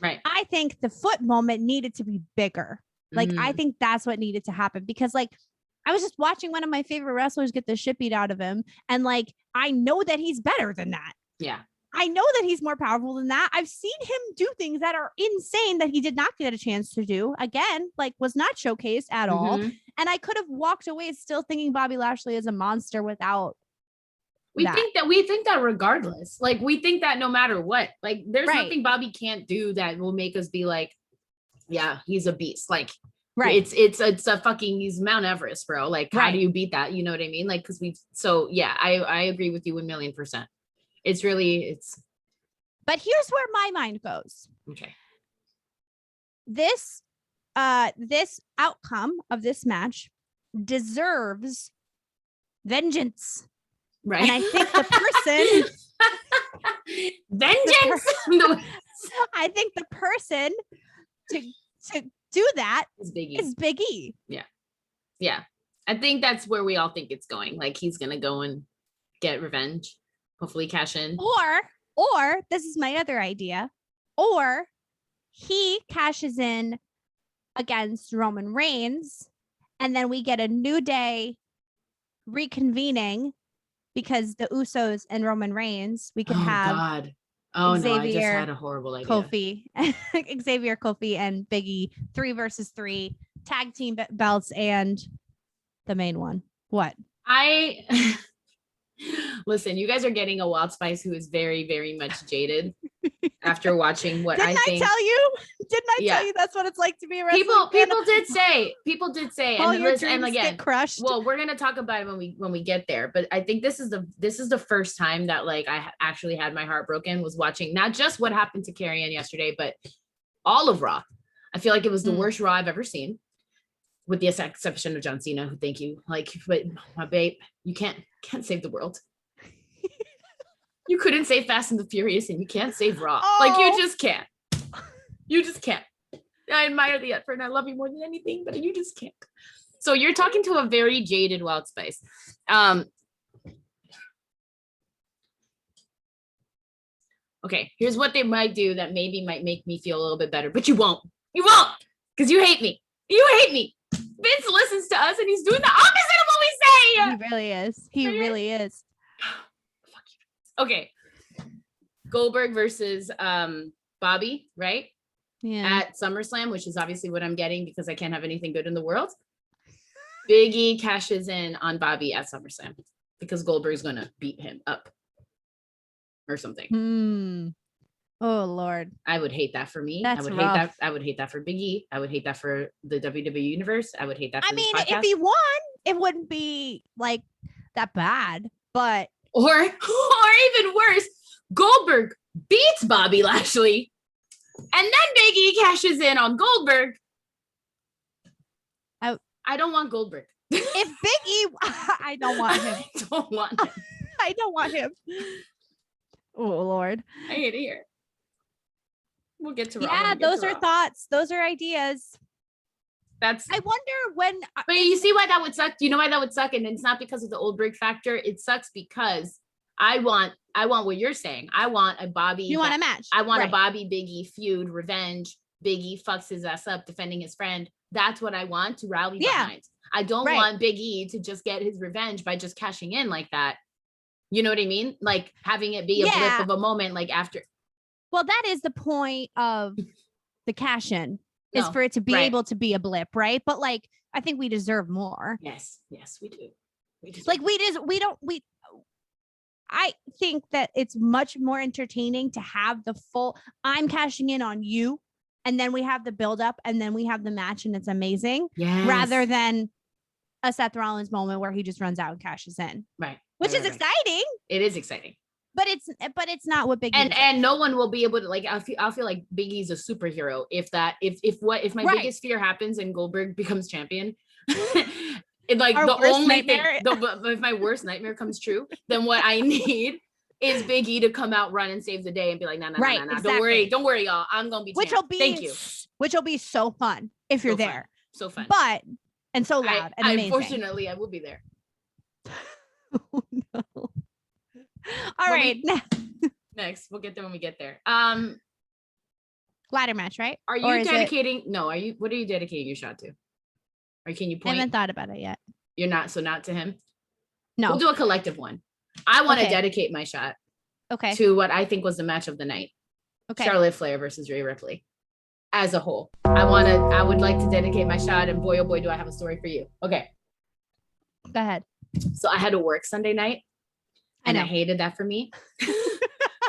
Right. I think the foot moment needed to be bigger. Like, I think that's what needed to happen, because, like, I was just watching one of my favorite wrestlers get the shit beat out of him. And, like, I know that he's better than that. Yeah. I know that he's more powerful than that. I've seen him do things that are insane that he did not get a chance to do. Again, like, was not showcased at all. And I could have walked away still thinking Bobby Lashley is a monster without we think that regardless. Like, we think that no matter what. Like, there's nothing Bobby can't do that will make us be like, yeah, he's a beast. Like, it's a fucking, he's Mount Everest, bro. Like, how do you beat that? You know what I mean? Like, because I agree with you 1,000,000%. But here's where my mind goes. Okay. This outcome of this match deserves vengeance. Right. And I think the person vengeance. I think the person to do that is Big E. Yeah. Yeah. I think that's where we all think it's going. Like, he's gonna go and get revenge. Hopefully cash in. Or this is my other idea. Or he cashes in against Roman Reigns, and then we get a New Day reconvening, because the Usos and Roman Reigns, we could have God. Oh Xavier, no, I just had a horrible idea. Xavier, Kofi, and Big E, 3 versus 3 tag team belts, and the main one. What? Listen, you guys are getting a Wild Spice who is very, very much jaded after watching what Didn't I tell you? Didn't I tell you that's what it's like to be a wrestling fan? People did say, all your dreams get crushed. Well, we're gonna talk about it when we get there. But I think this is the first time that, like, I actually had my heart broken, was watching not just what happened to Karrion yesterday, but all of Raw. I feel like it was the worst Raw I've ever seen, with the exception of John Cena, who, thank you. Like, but my babe, you can't save the world. You couldn't save Fast and the Furious, and you can't save Raw. Like, you just can't. You just can't. I admire the effort, and I love you more than anything, but you just can't. So you're talking to a very jaded Wild Spice. Okay, here's what they might do that maybe might make me feel a little bit better, but you won't. You won't, because you hate me. You hate me. Vince listens to us, and he's doing the opposite of what we say. He really is. He really is. Fuck you. Okay. Goldberg versus Bobby, right? at SummerSlam, which is obviously what I'm getting because I can't have anything good in the world. Big E cashes in on Bobby at SummerSlam because Goldberg's going to beat him up or something. Oh Lord. I would hate that for me. That's I would rough. hate that. I would hate that for Big E. I would hate that for the WWE universe. I would hate that for I this mean, podcast. if he won, it wouldn't be like that bad, but or even worse, Goldberg beats Bobby Lashley, and then Big E cashes in on Goldberg. I don't want Goldberg. if Big E, I don't want him. I don't want him. I don't want him. Oh Lord. I hate it here. We'll get to Raw. Yeah, those are thoughts. Those are ideas. I wonder when. But you see why that would suck? Do you know why that would suck? And it's not because of the Goldberg factor. It sucks because I want what you're saying. I want a Bobby. You want a match. I want a Bobby Big E feud, revenge. Big E fucks his ass up defending his friend. That's what I want to rally behind. I don't want Big E to just get his revenge by just cashing in like that. You know what I mean? Like having it be a blip of a moment, like after. Well, that is the point of the cash in, is for it to be able to be a blip, right? But like, I think we deserve more. Yes, we do. I think that it's much more entertaining to have the full, I'm cashing in on you, and then we have the build up, and then we have the match, and it's amazing. Yes. Rather than a Seth Rollins moment where he just runs out and cashes in. Right. Which is exciting. It is exciting. But it's not what Big E and no one will be able to, like, I'll feel like Big E's a superhero if my biggest fear happens and Goldberg becomes champion. If my worst nightmare comes true, then what I need is Big E to come out, run and save the day and be like, nah. Exactly. Don't worry, y'all. I'm gonna be champ. Thank you. Which will be so fun if you're there. So fun. And so loud and amazing. Unfortunately, I will be there. Oh no. All right. Next, we'll get there when we get there. Ladder match, right? Are you dedicating? No, what are you dedicating your shot to? Or can you point? I haven't thought about it yet. You're not, so not to him? No. We'll do a collective one. I want to dedicate my shot to what I think was the match of the night. Okay. Charlotte Flair versus Rhea Ripley. As a whole. I would like to dedicate my shot, and boy, oh boy, do I have a story for you. Okay. Go ahead. So I had to work Sunday night, and I hated that for me.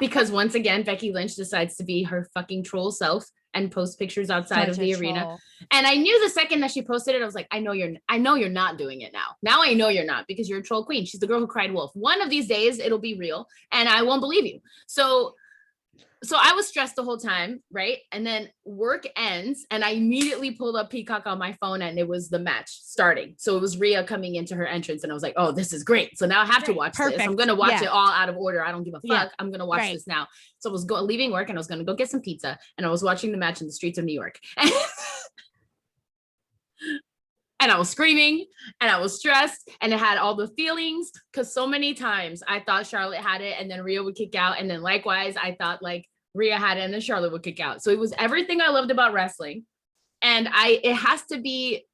Because once again, Becky Lynch decides to be her fucking troll self and post pictures outside of the arena. And I knew the second that she posted it, I was like, I know you're not doing it now. Now I know you're not, because you're a troll queen. She's the girl who cried wolf. One of these days it'll be real and I won't believe you. So I was stressed the whole time, right? And then work ends and I immediately pulled up Peacock on my phone and it was the match starting. So it was Rhea coming into her entrance and I was like, oh, this is great. So now I have to watch this. I'm going to watch it all out of order. I don't give a fuck. Yeah. I'm going to watch this now. So I was leaving work and I was going to go get some pizza and I was watching the match in the streets of New York. And I was screaming and I was stressed and it had all the feelings because so many times I thought Charlotte had it and then Rhea would kick out. And then likewise, I thought like Rhea had it and then Charlotte would kick out. So it was everything I loved about wrestling. And it has to be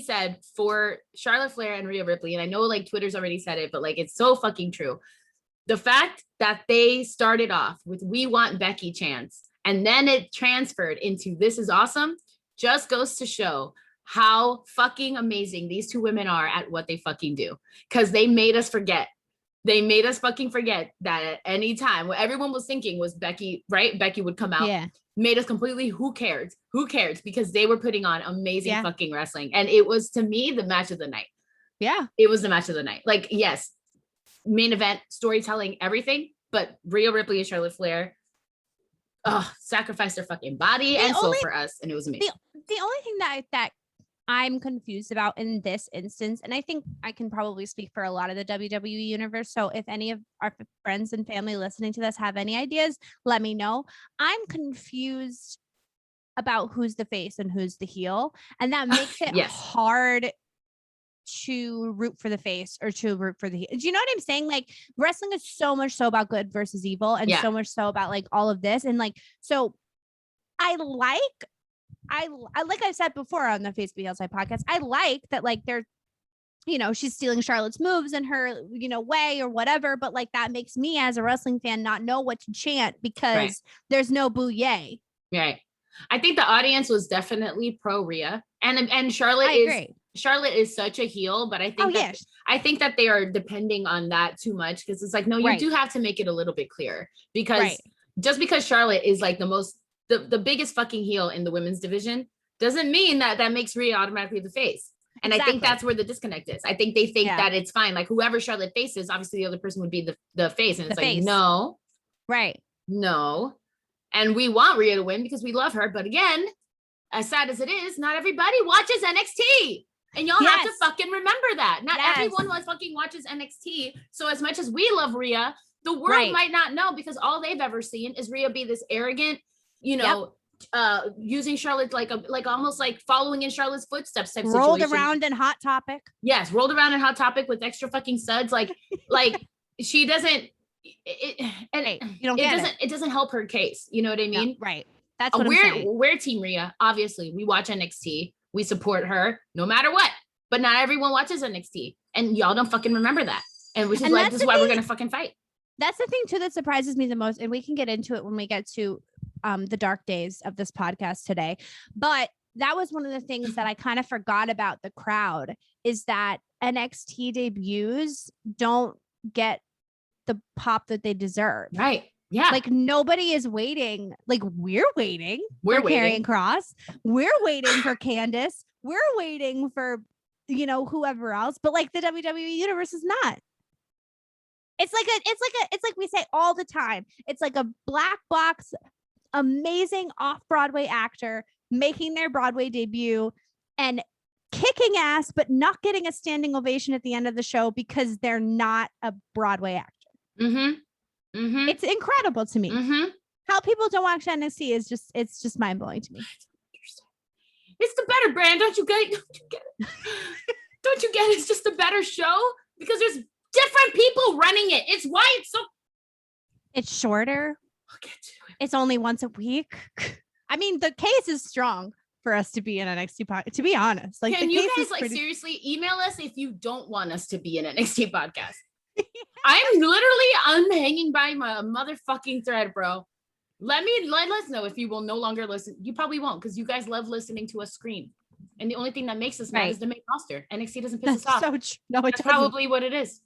said for Charlotte Flair and Rhea Ripley. And I know like Twitter's already said it, but like, it's so fucking true. The fact that they started off with "We Want Becky" chants and then it transferred into "This is awesome" just goes to show how fucking amazing these two women are at what they fucking do. Because they made us forget. They made us fucking forget that at any time what everyone was thinking was Becky, right? Becky would come out. Yeah. Made us completely, who cares? Who cares? Because they were putting on amazing fucking wrestling. And it was, to me, the match of the night. Yeah. It was the match of the night. Like, yes, main event, storytelling, everything. But Rhea Ripley and Charlotte Flair sacrificed their fucking body and soul for us. And it was amazing. The only thing that I'm confused about in this instance, and I think I can probably speak for a lot of the WWE universe. So if any of our friends and family listening to this have any ideas, let me know. I'm confused about who's the face and who's the heel. And that makes it hard to root for the face or to root for the heel. Do you know what I'm saying? Like, wrestling is so much so about good versus evil and so much so about like all of this. And like, so like I said before on the FBHH podcast, I like that, like, they're, she's stealing Charlotte's moves in her, way or whatever. But like, that makes me as a wrestling fan not know what to chant because there's no boo yay. Right. I think the audience was definitely pro Rhea, and I agree. Charlotte is such a heel, but I think I think that they are depending on that too much, because it's like, no, you do have to make it a little bit clearer, because just because Charlotte is like the biggest fucking heel in the women's division doesn't mean that makes Rhea automatically the face. And I think that's where the disconnect is. I think they think that it's fine. Like whoever Charlotte faces, obviously the other person would be the face. And it's like, no. Right. No. And we want Rhea to win because we love her. But again, as sad as it is, not everybody watches NXT. And y'all have to fucking remember that. Not everyone fucking watches NXT. So as much as we love Rhea, the world might not know, because all they've ever seen is Rhea be this arrogant, you know, using Charlotte like almost like following in Charlotte's footsteps type rolled situation. Around in Hot Topic. Yes, rolled around in Hot Topic with extra fucking studs. Like she doesn't. It doesn't help her case. You know what I mean? No, right. That's what I'm saying. We're Team Rhea. Obviously, we watch NXT. We support her no matter what. But not everyone watches NXT, and y'all don't fucking remember that. And which is why we're gonna fucking fight. That's the thing too that surprises me the most, and we can get into it when we get to the dark days of this podcast today. But that was one of the things that I kind of forgot about the crowd, is that NXT debuts don't get the pop that they deserve. Right. Yeah. Like nobody is waiting. Like we're waiting for Karrion Kross. We're waiting for Candice. We're waiting for, whoever else. But like the WWE universe is not. It's like we say all the time. It's like a black box, amazing off-Broadway actor making their Broadway debut and kicking ass, but not getting a standing ovation at the end of the show because they're not a Broadway actor. Mm-hmm. Mm-hmm. It's incredible to me. Mm-hmm. How people don't watch NXT is just mind-blowing to me. It's the better brand. Don't you get it? Don't you get it? It's just a better show because there's different people running it. It's why it's shorter. I'll get to it. It's only once a week. I mean, the case is strong for us to be in NXT podcast, to be honest. Like, can you guys seriously email us if you don't want us to be in an NXT podcast? I'm hanging by my motherfucking thread, bro. Let us know if you will no longer listen. You probably won't, because you guys love listening to us scream. And the only thing that makes us mad is the main roster. NXT doesn't piss us off. No, that's probably what it is.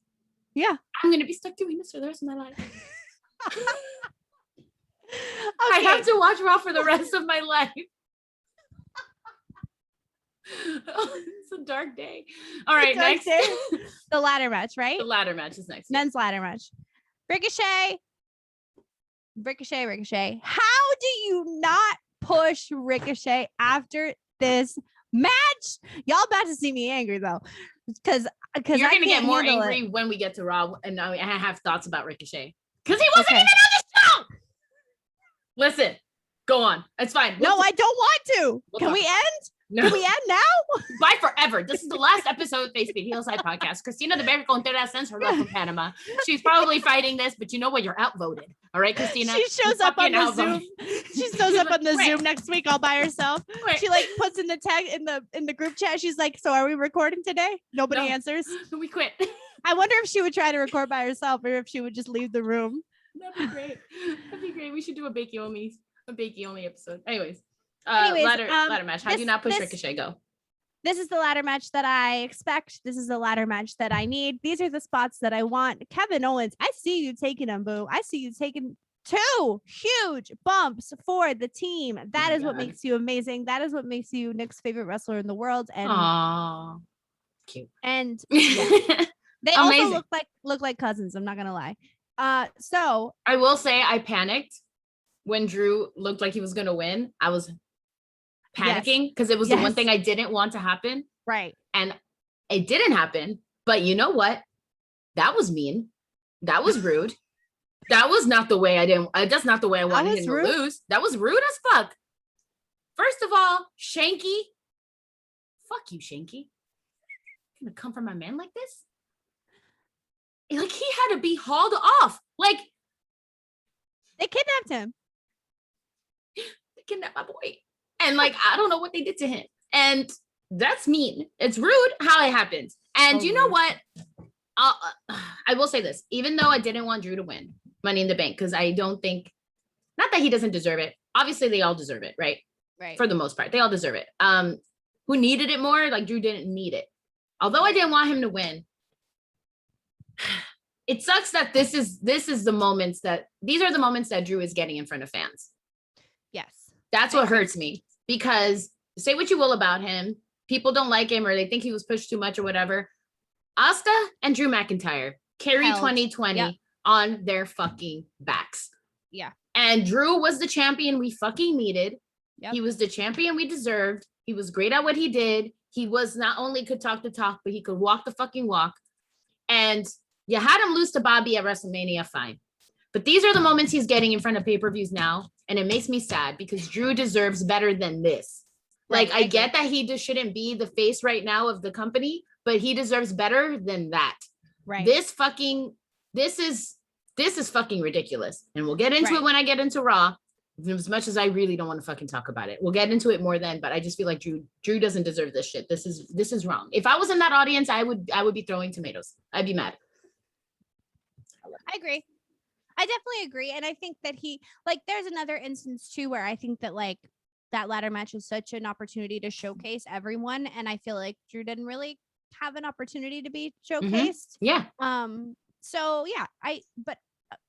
Yeah. I'm going to be stuck doing this for the rest of my life. I have to watch Raw for the rest of my life. It's a dark day. All right, next. The ladder match, right? The ladder match is next. Men's ladder match. Ricochet. How do you not push Ricochet after this match? Y'all about to see me angry though, because you're gonna get more angry when we get to Raw, and I have thoughts about Ricochet because he wasn't even on the show. Listen, go on. It's fine. No, I don't want to. Can we end? No. Can we end now? Bye forever. This is the last episode of Facebook Hillside Podcast. Christina the Bear Contreras sends her love from Panama. She's probably fighting this, but you know what? You're outvoted. All right, Christina. She shows up on the Zoom. She shows up on the Zoom next week all by herself. She like puts in the tag in the group chat. She's like, "So are we recording today?" Nobody answers. We quit. I wonder if she would try to record by herself or if she would just leave the room. That'd be great. We should do a Bakey only episode. Anyways, ladder match. How do you not push Ricochet? Go. This is the ladder match that I expect. This is the ladder match that I need. These are the spots that I want. Kevin Owens, I see you taking them, boo. I see you taking 2 huge bumps for the team. That is what makes you amazing. That is what makes you Nick's favorite wrestler in the world. And aww, cute. And yeah, they also look like cousins. I'm not gonna lie. So I will say I panicked when Drew looked like he was gonna win. I was panicking because it was the one thing I didn't want to happen. Right. And it didn't happen. But you know what? That was mean. That was rude. That was not the way that's not the way I wanted him to lose. That was rude as fuck. First of all, Shanky. Fuck you, Shanky. You're gonna come for my man like this? Like he had to be hauled off. Like they kidnapped him. They kidnapped my boy. And like, I don't know what they did to him. And that's mean. It's rude how it happens. And you know what? I will say this, even though I didn't want Drew to win Money in the Bank, because I don't think, not that he doesn't deserve it. Obviously they all deserve it, right? Right. For the most part, they all deserve it. Who needed it more? Like Drew didn't need it. Although I didn't want him to win. It sucks that these are the moments that Drew is getting in front of fans. Yes. That's what hurts me, because say what you will about him, people don't like him or they think he was pushed too much or whatever. Asuka and Drew McIntyre carry 2020 on their fucking backs. Yeah. And Drew was the champion we fucking needed. Yep. He was the champion we deserved. He was great at what he did. He was not only could talk the talk, but he could walk the fucking walk. And you had him lose to Bobby at WrestleMania, fine. But these are the moments he's getting in front of pay-per-views now. And it makes me sad because Drew deserves better than this. Like, I get that he just shouldn't be the face right now of the company, but he deserves better than that. Right. This is fucking ridiculous. And we'll get into it when I get into Raw. As much as I really don't want to fucking talk about it. We'll get into it more then, but I just feel like Drew doesn't deserve this shit. This is wrong. If I was in that audience, I would be throwing tomatoes. I'd be mad. I agree. I definitely agree. And I think that there's another instance too, where I think that like that ladder match is such an opportunity to showcase everyone. And I feel like Drew didn't really have an opportunity to be showcased. Yeah. So yeah, I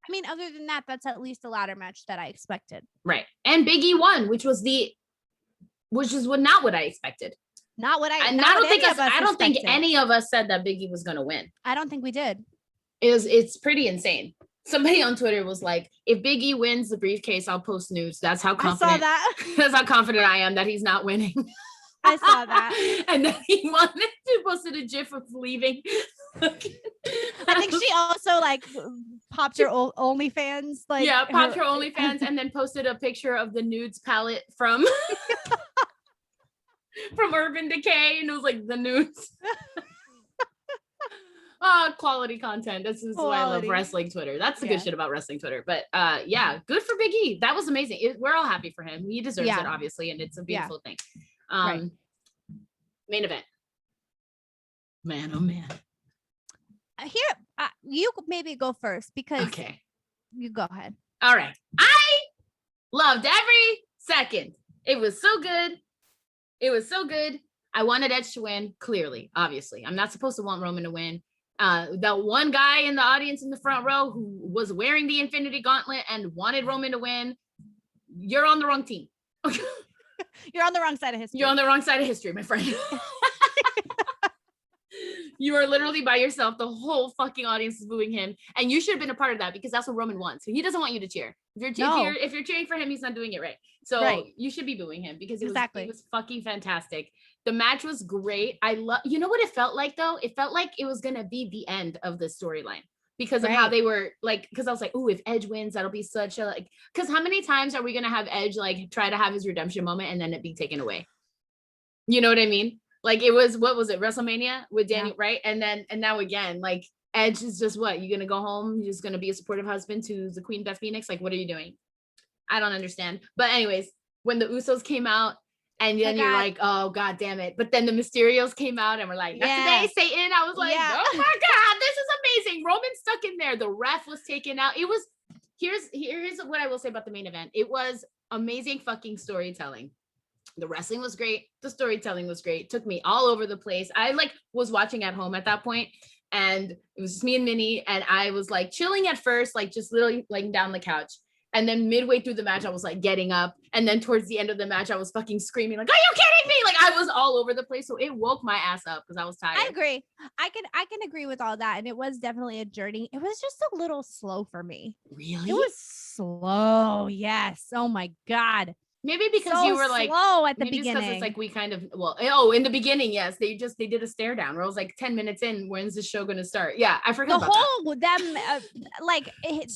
mean, other than that, that's at least a ladder match that I expected. Right. And Big E won, which is not what I expected. Not what I don't think any of us said that Big E was going to win. I don't think we did. It's pretty insane. Somebody on Twitter was like, if Big E wins the briefcase, I'll post news. That's how confident I saw that. That's how confident I am that he's not winning. I saw that. And then he posted a gif of leaving. I think she also like popped her OnlyFans. Popped her OnlyFans and then posted a picture of the nudes palette from Urban Decay, and it was like the nudes. Quality content. This is why I love wrestling Twitter. That's the good shit about wrestling Twitter. But good for Big E. That was amazing. We're all happy for him. He deserves it, obviously, and it's a beautiful thing. Main event. Man, oh man. Here, you maybe go first because you go ahead. All right. I loved every second. It was so good. I wanted Edge to win, clearly, obviously. I'm not supposed to want Roman to win. That one guy in the audience in the front row who was wearing the Infinity Gauntlet and wanted Roman to win, you're on the wrong team. You're on the wrong side of history. You're on the wrong side of history, my friend. You are literally by yourself. The whole fucking audience is booing him. And you should have been a part of that because that's what Roman wants. He doesn't want you to cheer. If you're cheering for him, he's not doing it right. So you should be booing him because it was fucking fantastic. The match was great. You know what it felt like though? It felt like it was going to be the end of the storyline because of how they were like, because I was like, oh, if Edge wins, that'll be such a like, because how many times are we going to have Edge like try to have his redemption moment and then it be taken away? You know what I mean? Like it was, what was it? WrestleMania with Danny, right? And now again, like Edge is just what? You're going to go home? You're just going to be a supportive husband to the Queen Beth Phoenix? Like, what are you doing? I don't understand. But anyways, when the Usos came out and then you're like, oh, God damn it. But then the Mysterios came out and we're like, not today, Satan. I was like, oh my God, this is amazing. Roman stuck in there. The ref was taken out. It was, here's what I will say about the main event. It was amazing fucking storytelling. The wrestling was great. The storytelling was great. Took me all over the place. I like was watching at home at that point, and it was just me and Minnie, and I was like chilling at first, like just literally laying down on the couch. And then midway through the match, I was like getting up. And then towards the end of the match, I was fucking screaming like, are you kidding me? Like I was all over the place. So it woke my ass up because I was tired. I agree. I can agree with all that. And it was definitely a journey. It was just a little slow for me. Really? It was slow. Yes. Oh my God. Maybe because you were like slow at the beginning. It's like we kind of in the beginning, yes, they did a stare down where I was like 10 minutes in, when's the show gonna start? Yeah, I forgot the about whole that. Like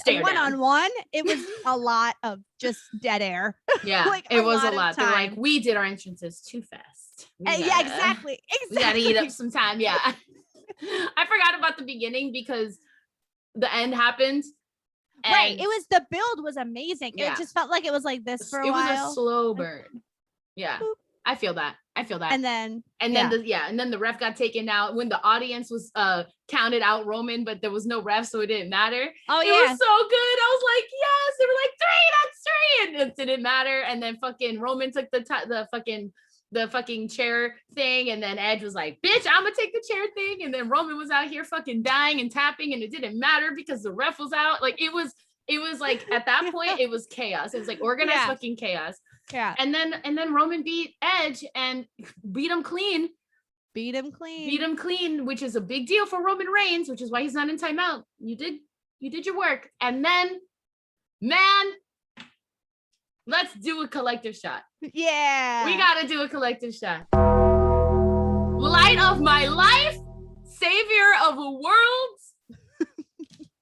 one-on-one, it was a lot of just dead air. Yeah, like it was a lot. They're like, we did our entrances too fast. Yeah, exactly. We gotta eat up some time. Yeah. I forgot about the beginning because the end happened. Right. It was the build was amazing. Yeah. It just felt like it was like this for a while. It was a slow burn. Yeah. Boop. I feel that. And then the ref got taken out when the audience was counted out Roman, but there was no ref, so it didn't matter. Oh it was so good. I was like, yes. They were like 3, that's 3, and it didn't matter. And then fucking Roman took the fucking chair thing, and then Edge was like, bitch, I'm gonna take the chair thing. And then Roman was out here fucking dying and tapping, and it didn't matter because the ref was out. Like it was like at that point it was chaos. It was like organized fucking chaos. Yeah. And then Roman beat Edge and beat him clean, which is a big deal for Roman Reigns, which is why he's not in timeout. You did your work. And then, man, let's do a collective shot. Yeah. We got to do a collective shot. Light of my life, savior of a world,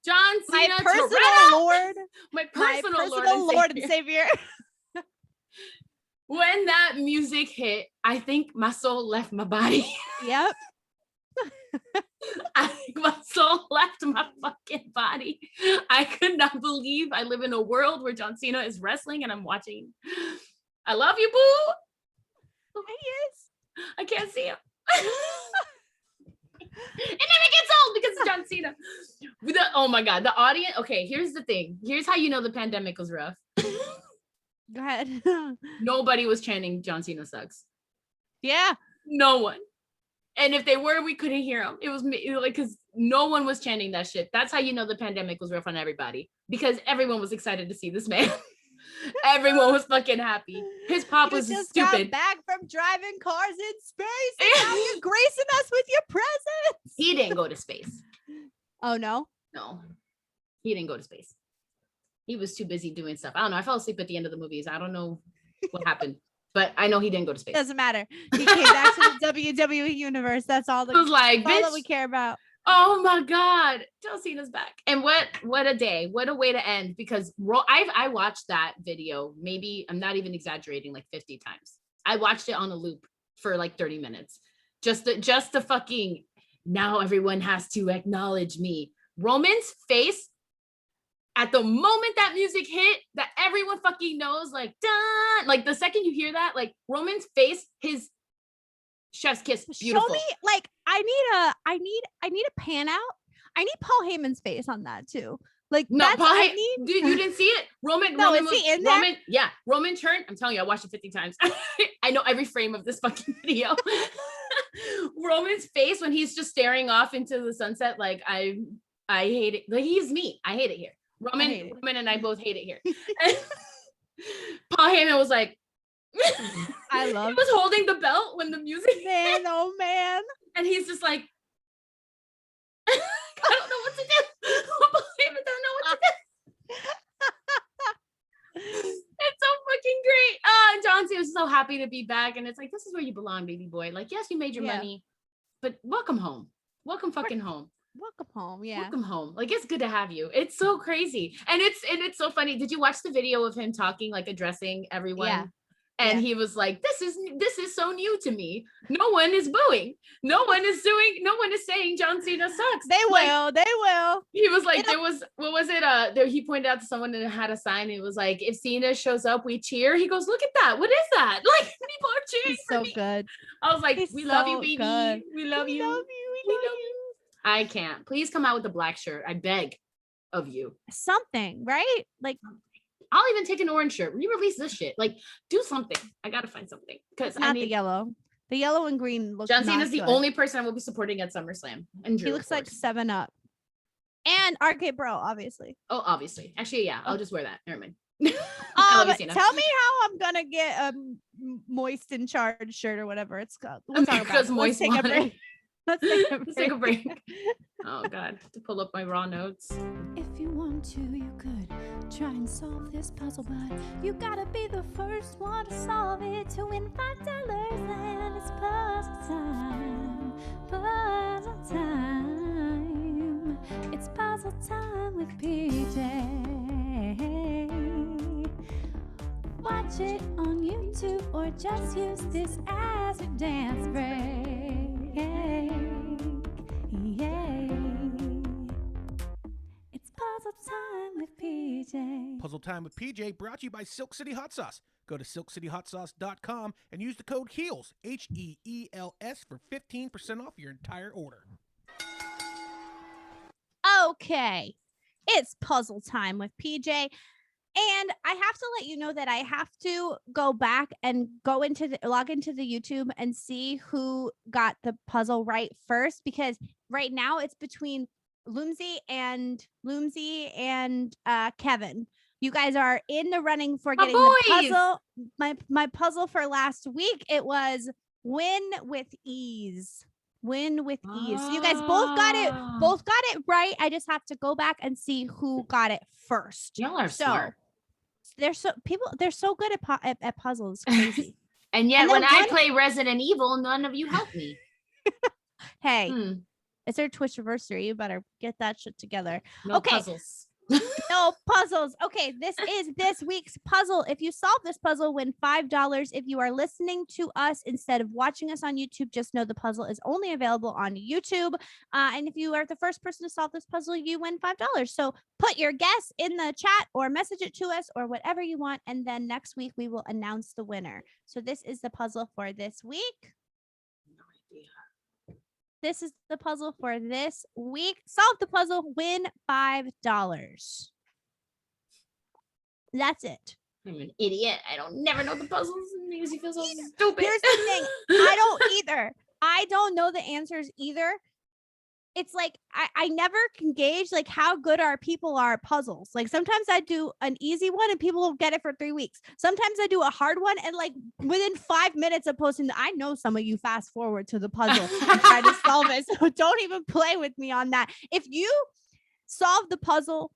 John Cena, my personal Lord. My personal Lord and Savior. When that music hit, I think my soul left my body. Yep. I think my soul left my fucking body. I could not believe I live in a world where John Cena is wrestling and I'm watching. I love you, boo. He is. I can't see him. It never gets old because of John Cena. Oh my God, the audience. Okay, here's the thing. Here's how you know the pandemic was rough. Go ahead. Nobody was chanting John Cena sucks. Yeah. No one. And if they were, we couldn't hear them. It was like, because no one was chanting that shit. That's how you know the pandemic was rough on everybody, because everyone was excited to see this man. Everyone was fucking happy. His pop was just stupid. Got back from driving cars in space, and now you're gracing us with your presence. He didn't go to space. Oh no? No, he didn't go to space. He was too busy doing stuff. I don't know. I fell asleep at the end of the movies. I don't know what happened, but I know he didn't go to space. Doesn't matter. He came back to the WWE universe. That's all that, it was like, all that we care about. Oh my God, John Cena's back. And what a day. What a way to end, because I watched that video, maybe, I'm not even exaggerating, like 50 times. I watched it on a loop for like 30 minutes. Just the fucking, now everyone has to acknowledge me. Roman's face at the moment that music hit, that everyone fucking knows, like, dun, like the second you hear that, like Roman's face, his chef's kiss, beautiful. Show me, like, I need a pan out. I need Paul Heyman's face on that too. Like, no, that's Paul Dude, you didn't see it? Roman is he in there? Yeah, Roman turned. I'm telling you, I watched it 50 times. I know every frame of this fucking video. Roman's face when he's just staring off into the sunset, like, I hate it. Like, he's me. I hate it here. Roman and I both hate it here. And Paul Heyman was like, I love. He was holding the belt when the music man, oh man, and he's just like, I don't know what to do. Paul Heyman don't know what to do. It's so fucking great. And John Cena was so happy to be back, and it's like, this is where you belong, baby boy. Like, yes, you made your money, but welcome home. Welcome fucking home. Welcome home. Yeah. Welcome home. Like, it's good to have you. It's so crazy. And it's so funny. Did you watch the video of him talking, like addressing everyone? Yeah. And he was like, this is so new to me. No one is booing. No one is saying John Cena sucks. They will. He was like, what was it? He pointed out to someone that had a sign. It was like, if Cena shows up, we cheer. He goes, look at that. What is that? Like, people are cheering for me. So good. I was like, we love you, baby. Good. We love you. We love you. I can't. Please come out with a black shirt. I beg of you. Something, right? Like, I'll even take an orange shirt. Re-release this shit. Like, do something. I gotta find something. Because not the yellow. The yellow and green look. John Cena's the only person I will be supporting at SummerSlam. And Drew, he looks like 7-Up. And RK Bro, obviously. Oh, obviously. Actually, yeah. I'll just wear that. Never mind. Tell me how I'm gonna get a moist in charge shirt or whatever it's called. Because moist. Let's take a break. Oh God, to pull up my raw notes. If you want to, you could try and solve this puzzle, but you gotta be the first one to solve it to win $5, and it's puzzle time. Puzzle time. It's puzzle time with PJ. Watch it on YouTube or just use this as a dance break. It's puzzle time with PJ. Puzzle Time with PJ brought to you by Silk City Hot Sauce. Go to silkcityhotsauce.com and use the code HEELS, HEELS, for 15% off your entire order. Okay, it's puzzle time with PJ. And I have to let you know that I have to go back and log into the YouTube and see who got the puzzle right first, because right now it's between Loomsy and Kevin. You guys are in the running for getting the puzzle. My puzzle for last week, it was win with ease. Win with ease. So you guys both got it right. I just have to go back and see who got it first. Y'all are smart. They're so good at puzzles. Crazy. And yet when I play Resident Evil, none of you help me. Hey, it's our Twitchiversary. You better get that shit together. No puzzles. No puzzles. Okay, this is this week's puzzle. If you solve this puzzle, win $5. If you are listening to us instead of watching us on YouTube, just know the puzzle is only available on YouTube. And if you are the first person to solve this puzzle, you win $5. So put your guess in the chat or message it to us or whatever you want. And then next week we will announce the winner. So this is the puzzle for this week. This is the puzzle for this week. Solve the puzzle, win $5. That's it. I'm an idiot. I don't never know the puzzles. It makes you feel so stupid. Here's the thing. I don't either. I don't know the answers either. It's like I never can gauge like how good our people are at puzzles. Like sometimes I do an easy one and people will get it for 3 weeks. Sometimes I do a hard one and like within 5 minutes of posting, I know some of you fast forward to the puzzle and try to solve it. So don't even play with me on that. If you solve the puzzle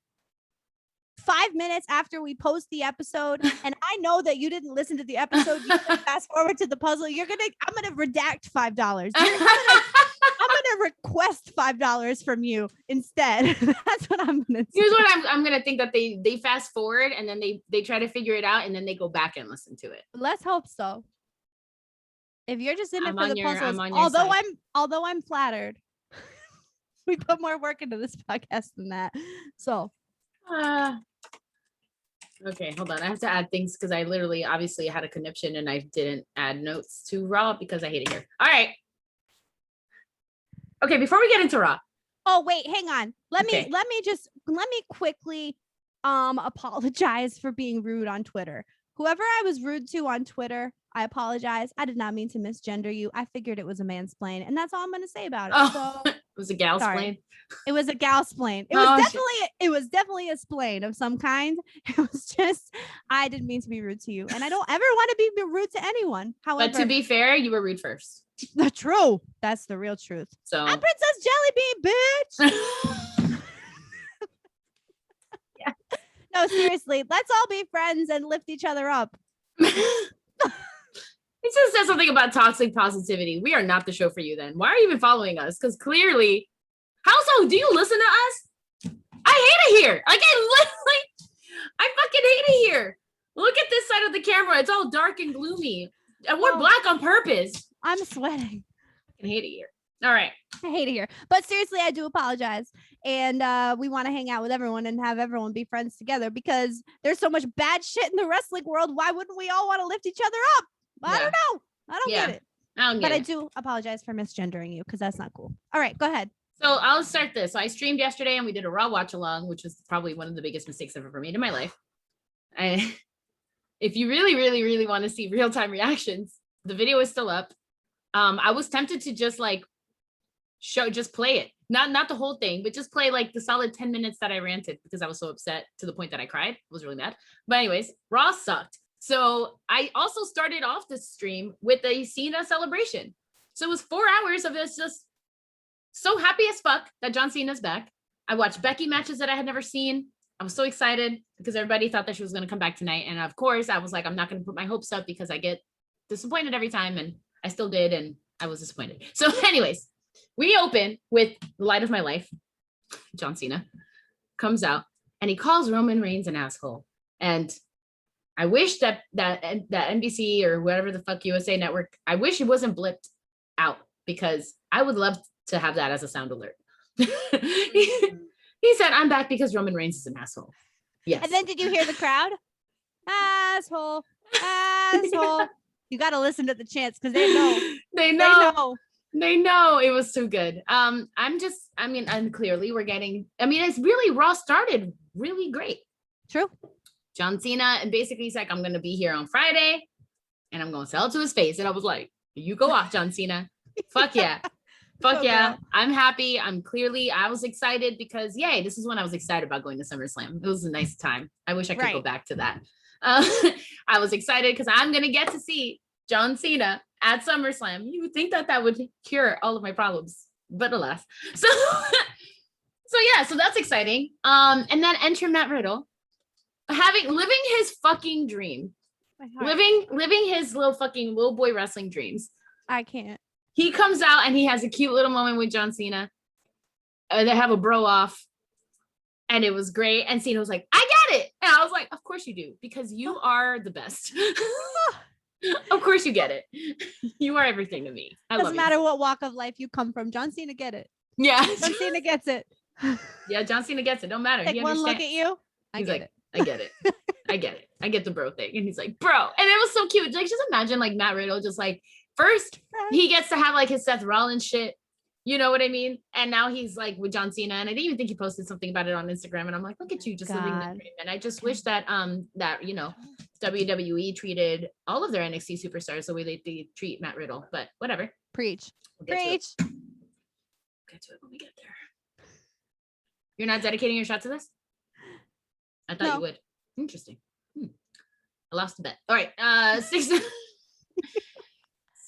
5 minutes after we post the episode, and I know that you didn't listen to the episode, you fast forward to the puzzle, I'm gonna redact $5. I'm gonna request $5 from you instead. That's what I'm gonna do. Here's what I'm gonna think, that they fast forward and then they try to figure it out and then they go back and listen to it. Let's hope so. If you're just in it for the puzzles, although I'm flattered, we put more work into this podcast than that. So okay, hold on. I have to add things because I literally obviously had a conniption and I didn't add notes to Raw because I hate it here. All right. Okay, before we get into Raw. Oh, wait, hang on. Let me quickly apologize for being rude on Twitter. Whoever I was rude to on Twitter, I apologize. I did not mean to misgender you. I figured it was a mansplain, and that's all I'm going to say about it. Oh, so, it was a galsplain. It was a galsplain. It was definitely a splain of some kind. It was just, I didn't mean to be rude to you, and I don't ever want to be rude to anyone. However, but to be fair, you were rude first. The true. That's the real truth. So I'm Princess Jellybean, bitch. Yeah. No, seriously. Let's all be friends and lift each other up. It just says something about toxic positivity. We are not the show for you then. Why are you even following us? Because clearly, how so? Do you listen to us? I hate it here. Like I fucking hate it here. Look at this side of the camera. It's all dark and gloomy. And we're black on purpose. I'm sweating. I hate it here. All right. I hate it here. But seriously, I do apologize. And we want to hang out with everyone and have everyone be friends together because there's so much bad shit in the wrestling world. Why wouldn't we all want to lift each other up? I don't know. I don't get it. I do apologize for misgendering you because that's not cool. All right, go ahead. So I'll start this. So I streamed yesterday and we did a Raw watch along, which was probably one of the biggest mistakes I've ever made in my life. If you really, really, really want to see real-time reactions, the video is still up. I was tempted to just like just play it. Not the whole thing, but just play like the solid 10 minutes that I ranted because I was so upset to the point that I cried. I was really mad. But anyways, Raw sucked. So I also started off the stream with a Cena celebration. So it was 4 hours of us just so happy as fuck that John Cena's back. I watched Becky matches that I had never seen. I was so excited because everybody thought that she was going to come back tonight. And of course, I was like, I'm not going to put my hopes up because I get disappointed every time. And I still did. And I was disappointed. So anyways, we open with the light of my life. John Cena comes out and he calls Roman Reigns an asshole. And I wish that NBC or whatever the fuck USA Network, I wish it wasn't blipped out because I would love to have that as a sound alert. He said, I'm back because Roman Reigns is an asshole. Yes. And then did you hear the crowd? asshole. You got to listen to the chants because they know. They know. They know it was too good. And clearly we're getting, it's really Raw started really great. True. John Cena, and basically he's like, I'm going to be here on Friday and I'm going to sell it to his face. And I was like, you go off, John Cena. Fuck yeah. Fuck yeah. Girl. I'm happy. I was excited because yay, this is when I was excited about going to SummerSlam. It was a nice time. I wish I could go back to that. I was excited because I'm going to get to see John Cena at SummerSlam. You would think that would cure all of my problems, but alas. So that's exciting. And then enter Matt Riddle, living his fucking dream, living his little boy wrestling dreams. I can't. He comes out and he has a cute little moment with John Cena. They have a bro off, and it was great. And Cena was like, "I get it," and I was like, "Of course you do, because you are the best." Of course you get it. You are everything to me. Doesn't matter what walk of life you come from. John Cena get it. Yeah. John Cena gets it. Yeah, John Cena gets it. Don't matter. Take one look at you. He's like, I get it. I get it. I get the bro thing. And he's like, bro. And it was so cute. Like, just imagine like Matt Riddle just like, first he gets to have like his Seth Rollins shit. You know what I mean? And now he's like with John Cena. And I didn't even think he posted something about it on Instagram. And I'm like, look at you just living the dream. And I just wish that WWE treated all of their NXT superstars the way they treat Matt Riddle. But whatever. Preach. We'll get to it when we get there. You're not dedicating your shot to this? I thought you would. Interesting. I lost the bet. All right.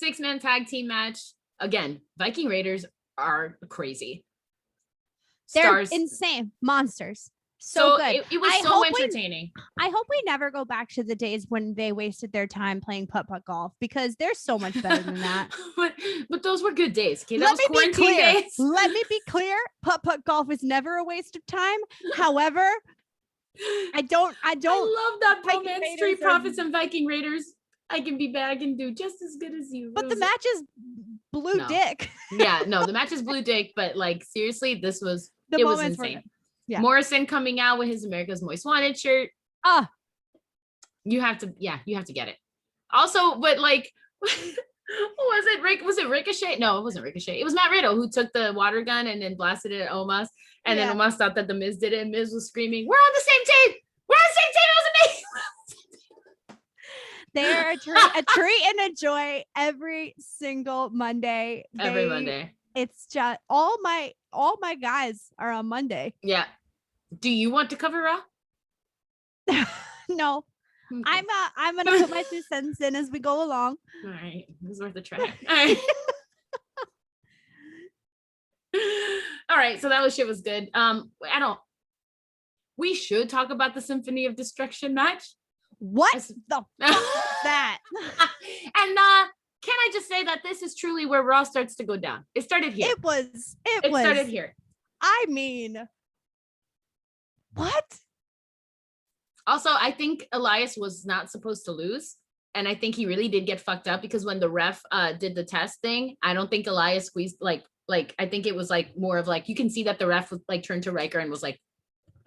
6-man tag team match. Again, Viking Raiders are crazy. They're insane monsters. So good. It was so entertaining. I hope we never go back to the days when they wasted their time playing putt-putt golf, because they're so much better than that. but those were good days. Okay, that was quarantine days. Let me be clear. Putt-putt golf is never a waste of time. However, I love that bromance. Street Profits and Viking Raiders. I can be back and do just as good as you. But the match is blue dick. Yeah, no, the match is blue dick. But like seriously, it was insane. Yeah. Morrison coming out with his America's Most Wanted shirt. You have to get it. Also, but like, was it Ricochet? No, it wasn't Ricochet. It was Matt Riddle who took the water gun and then blasted it at Omos. And then Omos thought that the Miz did it, and Miz was screaming, "We're on the same team! We're on the same team! It wasn't me!" They're a treat and a joy every single Monday. Monday. It's just all my guys are on Monday. Yeah. Do you want to cover Raw? No. Okay. I'm gonna put my 2 cents in as we go along. All right. It was worth a try. All right. All right. So that shit was good. We should talk about the Symphony of Destruction match. What the fuck is that? And can I just say that this is truly where Raw starts to go down? It started here. It started here. I mean, what? Also, I think Elias was not supposed to lose. And I think he really did get fucked up, because when the ref did the test thing, I don't think Elias squeezed like I think it was like more of like, you can see that the ref was like turned to Riker and was like,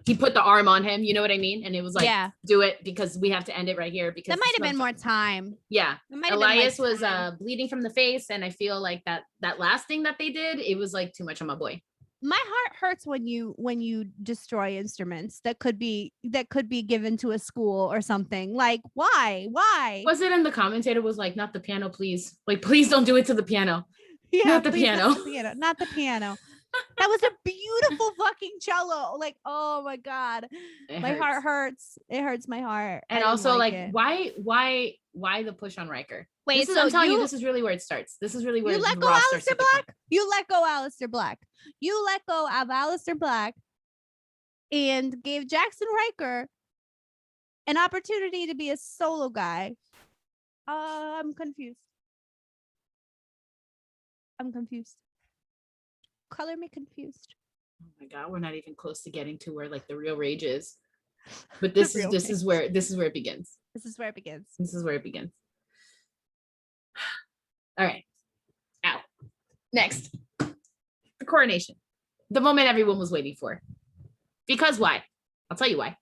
he put the arm on him, you know what I mean? And it was like, do it, because we have to end it right here. Because that might have been more time. Yeah. Elias was bleeding from the face. And I feel like that last thing that they did, it was like too much on my boy. My heart hurts when you destroy instruments that could be given to a school or something. Like, why? Was it? And the commentator was like, not the piano, please. Like, please don't do it to the piano. Yeah, not the piano. Not the piano. That was a beautiful fucking cello. Like, oh my God. My heart hurts. It hurts my heart. And also like why the push on Riker? Wait, I'm telling you, this is really where it starts. This is really where you let go Aleister Black. You let go Aleister Black. You let go of Aleister Black and gave Jackson Riker an opportunity to be a solo guy. I'm confused. Color me confused. Oh my God, we're not even close to getting to where like the real rage is. But this is where it begins. This is where it begins. All right. Out. Next. The coronation. The moment everyone was waiting for. Because why? I'll tell you why.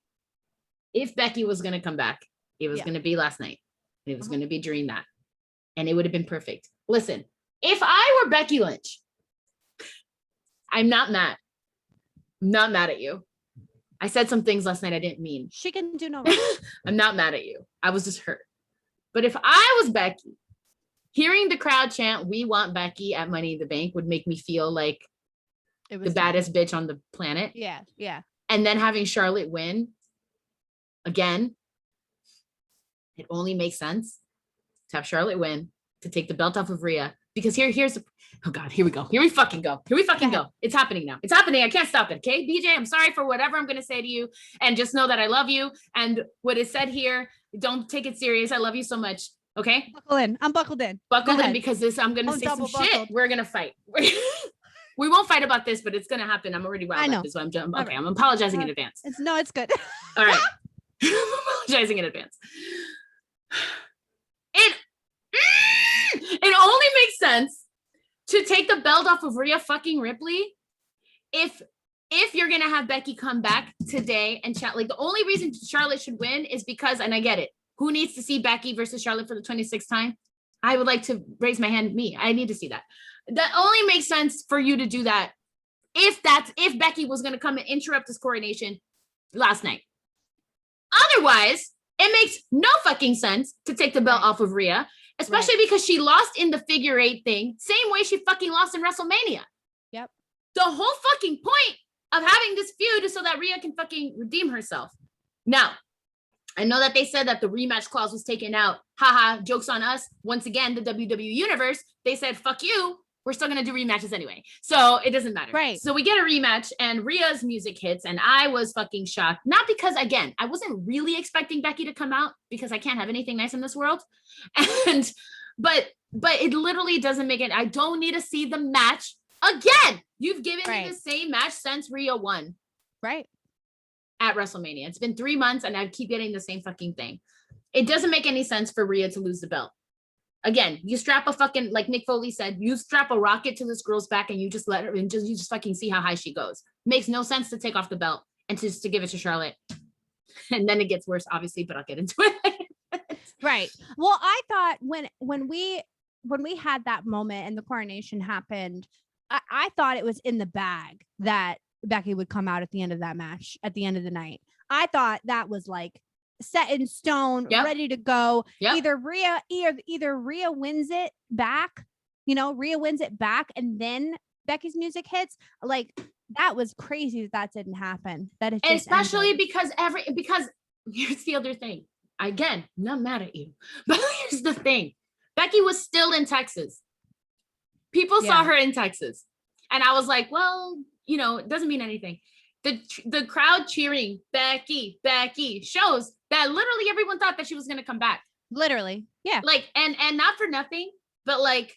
If Becky was going to come back, It was going to be last night. It was going to be during that. And it would have been perfect. Listen, if I were Becky Lynch, I'm not mad. I'm not mad at you. I said some things last night I didn't mean. She can do no wrong. I'm not mad at you. I was just hurt. But if I was Becky, hearing the crowd chant, "We want Becky" at Money in the Bank would make me feel like It was the baddest bitch on the planet. Yeah. And then having Charlotte win again, it only makes sense to have Charlotte win, to take the belt off of Rhea. Because here's oh God, here we go. Here we fucking go. It's happening now. It's happening. I can't stop it. Okay, BJ, I'm sorry for whatever I'm going to say to you. And just know that I love you. And what is said here, don't take it serious. I love you so much. Okay? Buckle in. I'm buckled in. Buckle in, because I'm going to say some shit. We're going to fight. We won't fight about this, but it's going to happen. I'm already wound up. So I'm apologizing in advance. It's good. All right. I'm apologizing in advance. It only makes sense to take the belt off of Rhea fucking Ripley if you're gonna have Becky come back today and chat. Like, the only reason Charlotte should win is because, and I get it, who needs to see Becky versus Charlotte for the 26th time? I would like to raise my hand. Me, I need to see that. That only makes sense for you to do that if Becky was gonna come and interrupt this coronation last night. Otherwise, it makes no fucking sense to take the belt off of Rhea. Especially because she lost in the figure 8 thing, same way she fucking lost in WrestleMania. Yep. The whole fucking point of having this feud is so that Rhea can fucking redeem herself. Now, I know that they said that the rematch clause was taken out. Haha, joke's on us. Once again, the WWE Universe, they said, fuck you. We're still going to do rematches anyway. So it doesn't matter. Right. So we get a rematch and Rhea's music hits and I was fucking shocked. Not because, again, I wasn't really expecting Becky to come out because I can't have anything nice in this world. But it literally doesn't make it. I don't need to see the match again. You've given me the same match since Rhea won. Right. At WrestleMania. It's been 3 months and I keep getting the same fucking thing. It doesn't make any sense for Rhea to lose the belt. Again, you strap a fucking, like Nick Foley said, you strap a rocket to this girl's back and you just let her, and you just fucking see how high she goes. Makes no sense to take off the belt and to give it to Charlotte. And then it gets worse, obviously, but I'll get into it. Right. Well, I thought when we had that moment and the coronation happened, I thought it was in the bag that Becky would come out at the end of that match, at the end of the night. I thought that was like set in stone, ready to go. Either Rhea wins it back, Rhea wins it back, and then Becky's music hits. Like, that was crazy that didn't happen. That it just especially ended. because here's the other thing. Again, not mad at you, but here's the thing. Becky was still in Texas. People saw her in Texas, and I was like, well, it doesn't mean anything. The crowd cheering Becky shows that literally everyone thought that she was going to come back. Literally. Yeah. Like, and not for nothing, but like,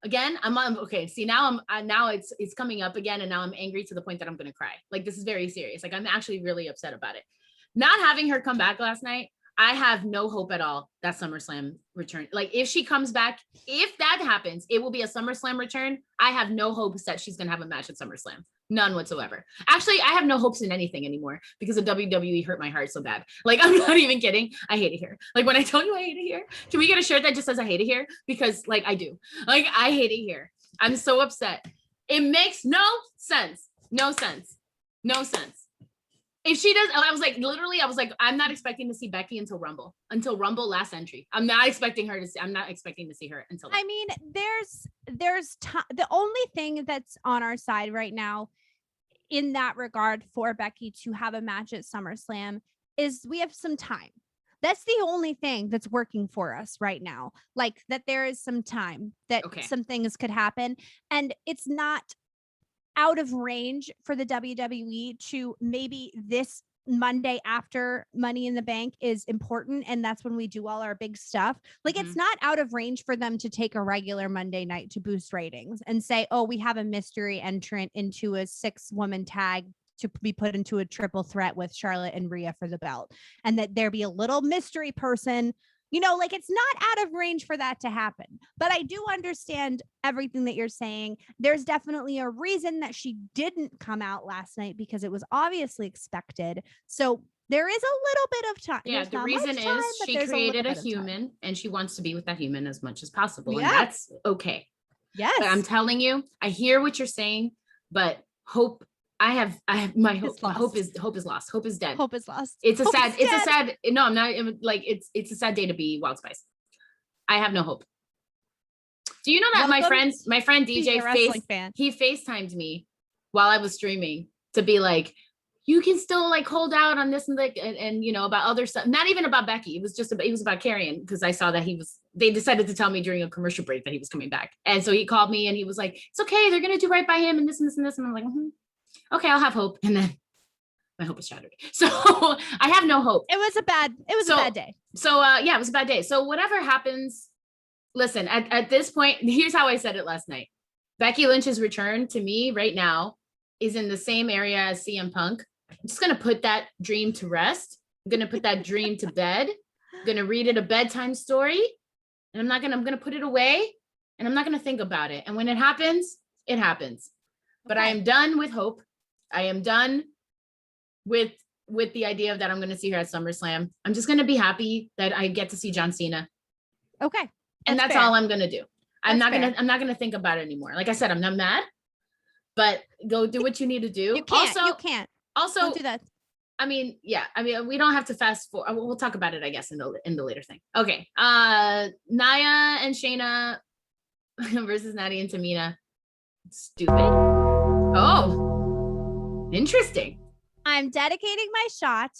again, I'm okay. See, now it's coming up again. And now I'm angry to the point that I'm going to cry. Like, this is very serious. Like, I'm actually really upset about it. Not having her come back last night, I have no hope at all that SummerSlam return. Like, if she comes back, if that happens, it will be a SummerSlam return. I have no hopes that she's going to have a match at SummerSlam. None whatsoever. Actually, I have no hopes in anything anymore because the WWE hurt my heart so bad. Like, I'm not even kidding. I hate it here. Like, when I tell you I hate it here, can we get a shirt that just says I hate it here? Because, like, I do. Like, I hate it here. I'm so upset. It makes no sense. No sense. No sense. If she does, I was like, I'm not expecting to see Becky until Rumble last entry. I'm not expecting to see her until then. I mean, there's the only thing that's on our side right now in that regard for Becky to have a match at SummerSlam is we have some time. That's the only thing that's working for us right now. Like, that there is some time that some things could happen, and it's not out of range for the WWE to maybe this Monday after Money in the Bank is important, and that's when we do all our big stuff. Like, it's not out of range for them to take a regular Monday night to boost ratings and say, oh, we have a mystery entrant into a 6-woman tag to be put into a triple threat with Charlotte and Rhea for the belt, and that there be a little mystery person. Like, it's not out of range for that to happen. But I do understand everything that you're saying. There's definitely a reason that she didn't come out last night, because it was obviously expected. So There is a little bit of time. Yeah, There's the not reason much time, is but she there's created a little bit of time. human and she wants to be with that human as much as possible. Yeah. And that's okay. Yes. But I'm telling you, I hear what you're saying, but hope, I have my hope. It's lost. Hope is lost. Hope is dead. Hope is lost. It's a Hope sad, is it's a dead. sad, no, I'm not like, it's a sad day to be Wild Spice. I have no hope. Do you know that my Welcome friend Being DJ a wrestling fan. he FaceTimed me while I was streaming to be like, you can still like hold out on this and like, and you know, about other stuff, not even about Becky. It was just about, it was about Karrion, because I saw that they decided to tell me during a commercial break that he was coming back. And so he called me and he was like, it's okay, they're going to do right by him and this and this and this. And I'm like, okay, I'll have hope. And then my hope is shattered. So I have no hope. It was a bad day. So yeah, it was a bad day. So whatever happens, listen, at this point, here's how I said it last night. Becky Lynch's return to me right now is in the same area as CM Punk. I'm just going to put that dream to rest. I'm going to put that dream to bed. I'm going to read it a bedtime story. And I'm going to put it away and I'm not going to think about it. And when it happens, it happens. But I am done with hope. I am done with the idea that I'm going to see her at SummerSlam. I'm just going to be happy that I get to see John Cena. Okay. And that's fair. all I'm going to do. I'm That's not going to think about it anymore. Like I said, I'm not mad, but go do what you need to do. You can't. Also, Don't do that. I mean, yeah, I mean, we don't have to fast forward. We'll talk about it, I guess, in the later thing. Okay. Nia and Shayna versus Natty and Tamina. Stupid. Oh, interesting. I'm dedicating my shot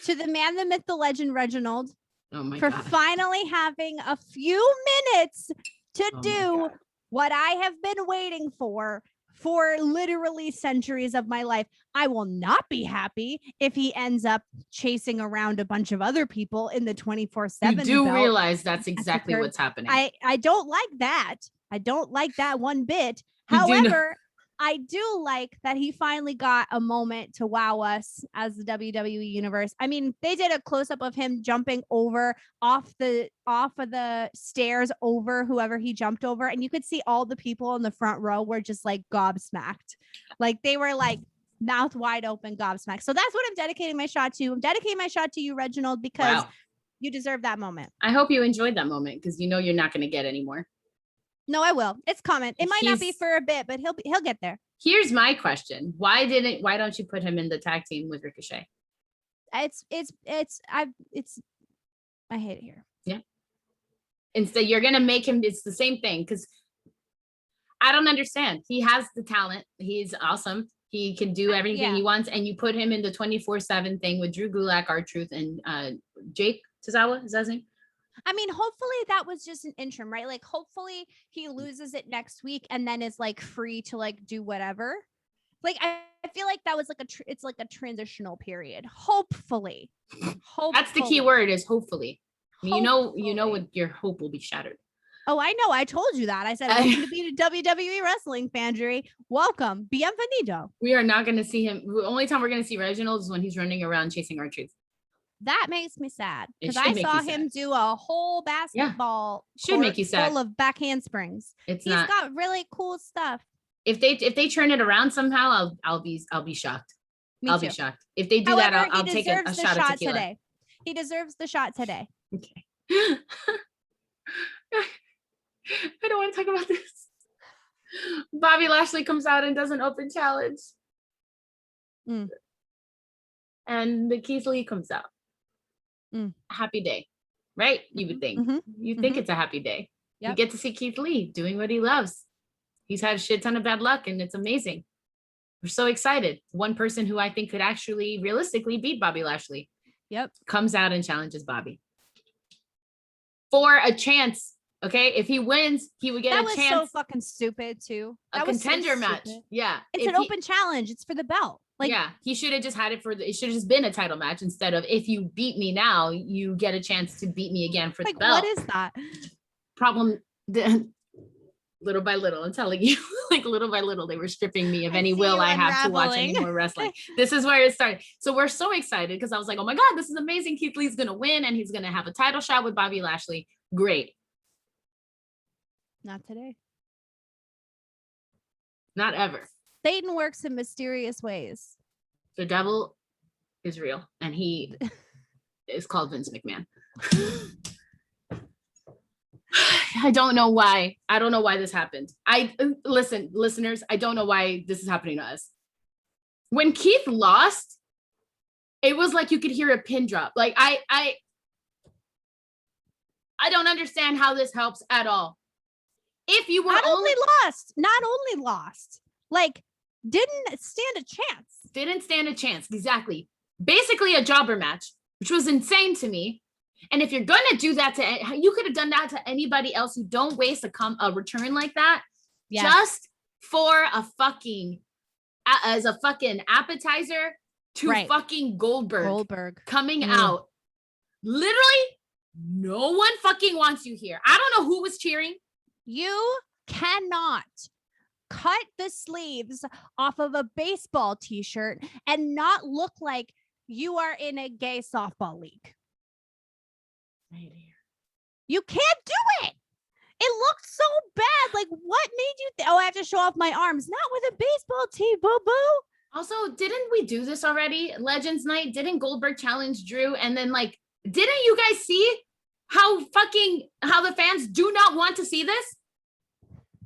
to the man, the myth, the legend, Reginald, for God. finally having a few minutes to Oh do what I have been waiting for literally centuries of my life. I will not be happy if he ends up chasing around a bunch of other people in the 24/7. You do realize that's exactly what's happening. I don't like that. I don't like that one bit. You do know- However, I do like that he finally got a moment to wow us as the WWE universe. I mean, they did a close up of him jumping over off of the stairs over whoever he jumped over, and you could see all the people in the front row were just like gobsmacked. Like they were like mouth wide open, gobsmacked. So that's what I'm dedicating my shot to. I'm dedicating my shot to you, Reginald, because you deserve that moment. I hope you enjoyed that moment, because you know you're not going to get any more. No, I will. It's coming. It might not be for a bit, but he'll get there. Here's my question. Why don't you put him in the tag team with Ricochet? I hate it here. Yeah. Instead, you're going to make him, it's the same thing, because I don't understand. He has the talent. He's awesome. He can do everything he wants. And you put him in the 24/7 thing with Drew Gulak, R-Truth, and Jake Tozawa. Is that his name? I mean, hopefully that was just an interim, right? Like, hopefully he loses it next week and then is like free to like do whatever. Like, I feel like that was like it's like a transitional period. Hopefully. That's the key word, is hopefully. You know what your hope will be shattered. Oh, I know. I told you that. I said, welcome to be the WWE Wrestling Foundry. Welcome. Bienvenido. We are not going to see him. The only time we're going to see Reginald is when he's running around chasing R-Truth. That makes me sad, because should I make saw you him sad. do a whole basketball Should make you sad. full of back handsprings. He's got really cool stuff. If they turn it around somehow, I'll be shocked. I'll be shocked. If they do However, that, I'll take a shot of tequila. Today. He deserves the shot today. Okay. I don't want to talk about this. Bobby Lashley comes out and does an open challenge. And the Keith Lee comes out. Happy day, right? You would think. You think it's a happy day. Yep. You get to see Keith Lee doing what he loves. He's had a shit ton of bad luck, and it's amazing. We're so excited. One person who I think could actually realistically beat Bobby Lashley. Yep. Comes out and challenges Bobby for a chance. Okay, if he wins, he would get a chance. That was so fucking stupid too. A contender match. Yeah, it's an open challenge. It's for the belt. Like, yeah, he should have just had it it should have just been a title match instead of, if you beat me now, you get a chance to beat me again for the belt. What is that? Problem, little by little, I'm telling you, like little by little, they were stripping me of any will I have to watch any more wrestling. This is where it started. So we're so excited, because I was like, oh my God, this is amazing. Keith Lee's going to win and he's going to have a title shot with Bobby Lashley. Great. Not today. Not ever. Satan works in mysterious ways. The devil is real, and he is called Vince McMahon. I don't know why. I don't know why this happened. Listen, listeners, I don't know why this is happening to us. When Keith lost, it was like you could hear a pin drop. Like I don't understand how this helps at all. If you were not only lost, like didn't stand a chance. Exactly. Basically a jobber match, which was insane to me. And if you're gonna do that you could have done that to anybody else who don't waste a return like that, just for a fucking as a fucking appetizer to fucking Goldberg coming out. Literally, no one fucking wants you here. I don't know who was cheering. You cannot cut the sleeves off of a baseball t-shirt and not look like you are in a gay softball league. Right here. You can't do it. It looked so bad. Like, what made you I have to show off my arms? Not with a baseball tee, boo-boo. Also, didn't we do this already? Legends Night, didn't Goldberg challenge Drew? And then like, didn't you guys see how the fans do not want to see this?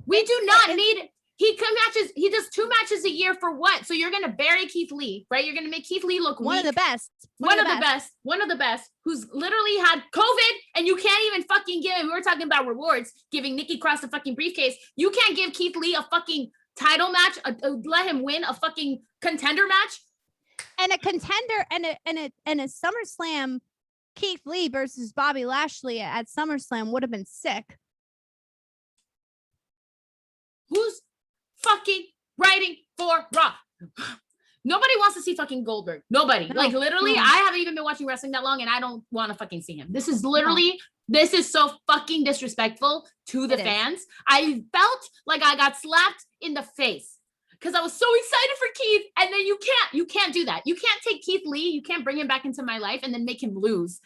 We do not need, he does 2 matches a year for what? So you're going to bury Keith Lee, right? You're going to make Keith Lee look one weak. Of the best. One of the best, who's literally had COVID, and you can't even fucking give, we were talking about rewards, giving Nikki Cross a fucking briefcase. You can't give Keith Lee a fucking title match, let him win a fucking contender match. And a contender and a SummerSlam Keith Lee versus Bobby Lashley at SummerSlam would have been sick. Who's fucking writing for Raw? Nobody wants to see fucking Goldberg. Nobody. No, like literally, no. I haven't even been watching wrestling that long, and I don't want to fucking see him. This is literally, this is so fucking disrespectful to the fans. I felt like I got slapped in the face because I was so excited for Keith, and then you can't do that. You can't take Keith Lee, you can't bring him back into my life and then make him lose.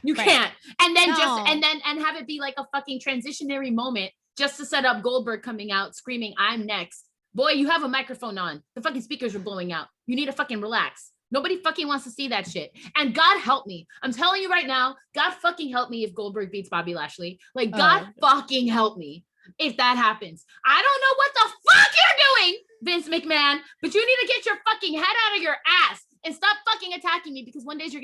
You can't. And then and have it be like a fucking transitionary moment just to set up Goldberg coming out screaming, "I'm next." Boy, you have a microphone on. The fucking speakers are blowing out. You need to fucking relax. Nobody fucking wants to see that shit. And God help me. I'm telling you right now, God fucking help me if Goldberg beats Bobby Lashley. Like, God fucking help me if that happens. I don't know what the fuck you're doing, Vince McMahon, but you need to get your fucking head out of your ass and stop fucking attacking me, because one day you're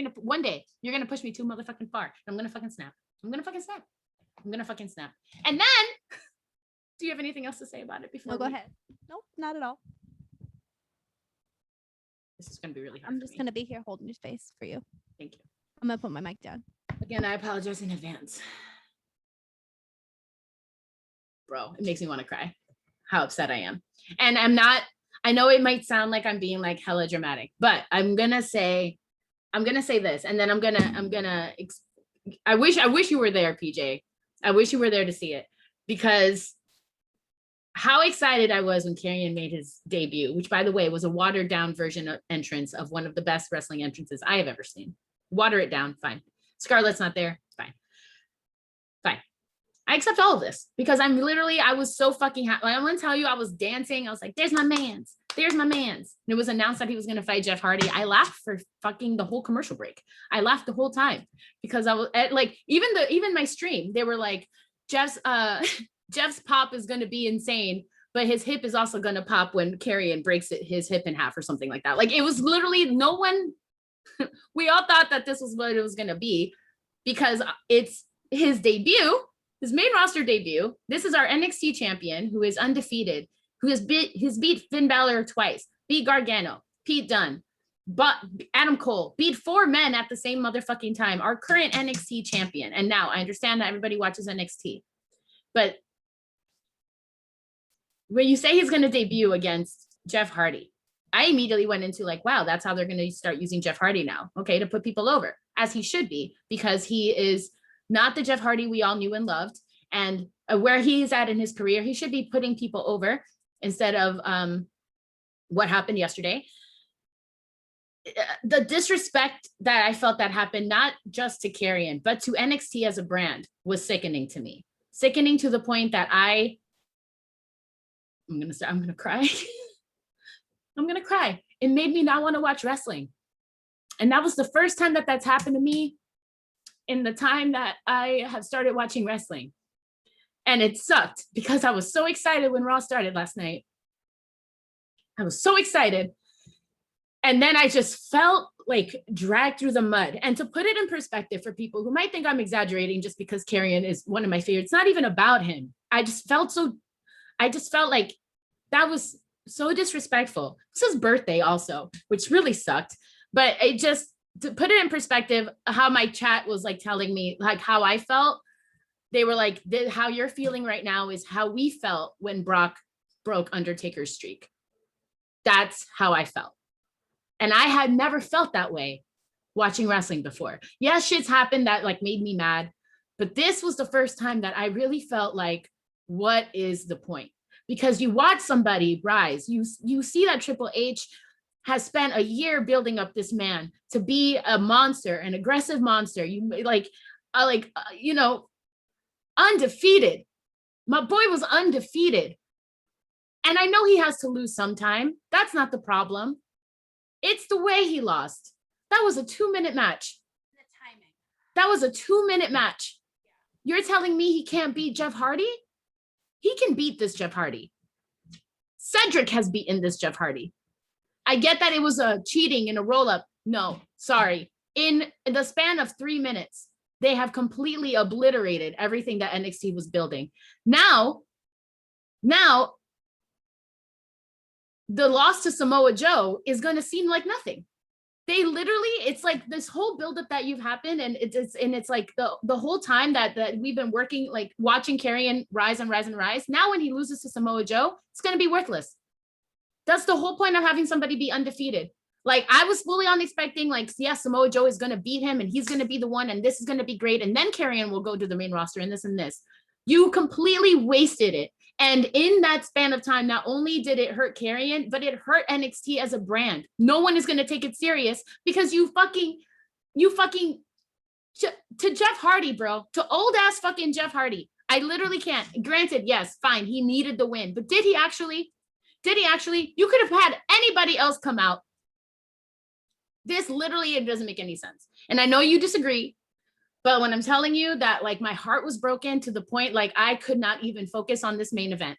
gonna push me too motherfucking far. And I'm gonna fucking snap. And then, do you have anything else to say about it before? No, go ahead. Nope, not at all. This is going to be really hard. I'm just going to be here holding your space for you. Thank you. I'm going to put my mic down. Again, I apologize in advance. Bro, it makes me want to cry. How upset I am. And I know it might sound like I'm being like hella dramatic, but I'm going to say this, and then I wish you were there, PJ. I wish you were there to see it, because how excited I was when Karrion made his debut, which, by the way, was a watered down version of entrance of one of the best wrestling entrances I have ever seen. Water it down, fine. Scarlett's not there, fine. I accept all of this because I was so fucking happy. I'm gonna tell you, I was dancing. I was like, there's my mans. And it was announced that he was gonna fight Jeff Hardy. I laughed for fucking the whole commercial break. I laughed the whole time because I was like, even my stream, they were like, Jeff's pop is going to be insane, but his hip is also going to pop when Karrion breaks his hip in half or something like that. Like, it was literally we all thought that this was what it was going to be, because it's his debut, his main roster debut. This is our NXT champion who is undefeated, who has beat Finn Balor twice, beat Gargano, Pete Dunne, but Adam Cole, beat 4 men at the same motherfucking time, our current NXT champion. And now I understand that everybody watches NXT, but when you say he's going to debut against Jeff Hardy, I immediately went into like, wow, that's how they're going to start using Jeff Hardy now. Okay, to put people over, as he should be, because he is not the Jeff Hardy we all knew and loved. And where he's at in his career, he should be putting people over instead of what happened yesterday. The disrespect that I felt that happened, not just to Karrion, but to NXT as a brand, was sickening to me. Sickening to the point that I'm gonna cry. I'm gonna cry. It made me not want to watch wrestling. And that was the first time that that's happened to me in the time that I have started watching wrestling. And it sucked because I was so excited when Raw started last night. I was so excited. And then I just felt like dragged through the mud. And to put it in perspective for people who might think I'm exaggerating just because Karrion is one of my favorites, it's not even about him. I just felt like that was so disrespectful. It's his birthday also, which really sucked. But it just, to put it in perspective, how my chat was like telling me like how I felt, they were like, how you're feeling right now is how we felt when Brock broke Undertaker's streak. That's how I felt. And I had never felt that way watching wrestling before. Yeah, shit's happened that like made me mad. But this was the first time that I really felt like, what is the point? Because you watch somebody rise, you see that Triple H has spent a year building up this man to be a monster, an aggressive monster. Undefeated. My boy was undefeated. And I know he has to lose sometime. That's not the problem. It's the way he lost. That was a 2-minute match. The timing. That was a 2-minute match. You're telling me he can't beat Jeff Hardy? He can beat this Jeff Hardy. Cedric has beaten this Jeff Hardy. I get that it was a cheating in a roll-up. No, sorry. In the span of 3 minutes, they have completely obliterated everything that NXT was building. Now, the loss to Samoa Joe is going to seem like nothing. They literally, it's like this whole buildup that you've happened, and it's like the whole time that we've been working, like watching Karrion rise and rise and rise. Now when he loses to Samoa Joe, it's going to be worthless. That's the whole point of having somebody be undefeated. Like I was fully on expecting, like, yeah, Samoa Joe is going to beat him and he's going to be the one and this is going to be great. And then Karrion will go to the main roster and this and this. You completely wasted it. And in that span of time, not only did it hurt Karrion, but it hurt NXT as a brand. No one is going to take it serious because you fucking to Jeff Hardy, bro, to old ass fucking Jeff Hardy. I literally can't. Granted, yes, fine. He needed the win, but did he actually? You could have had anybody else come out. This literally, it doesn't make any sense. And I know you disagree, but when I'm telling you that, like, my heart was broken to the point, like, I could not even focus on this main event.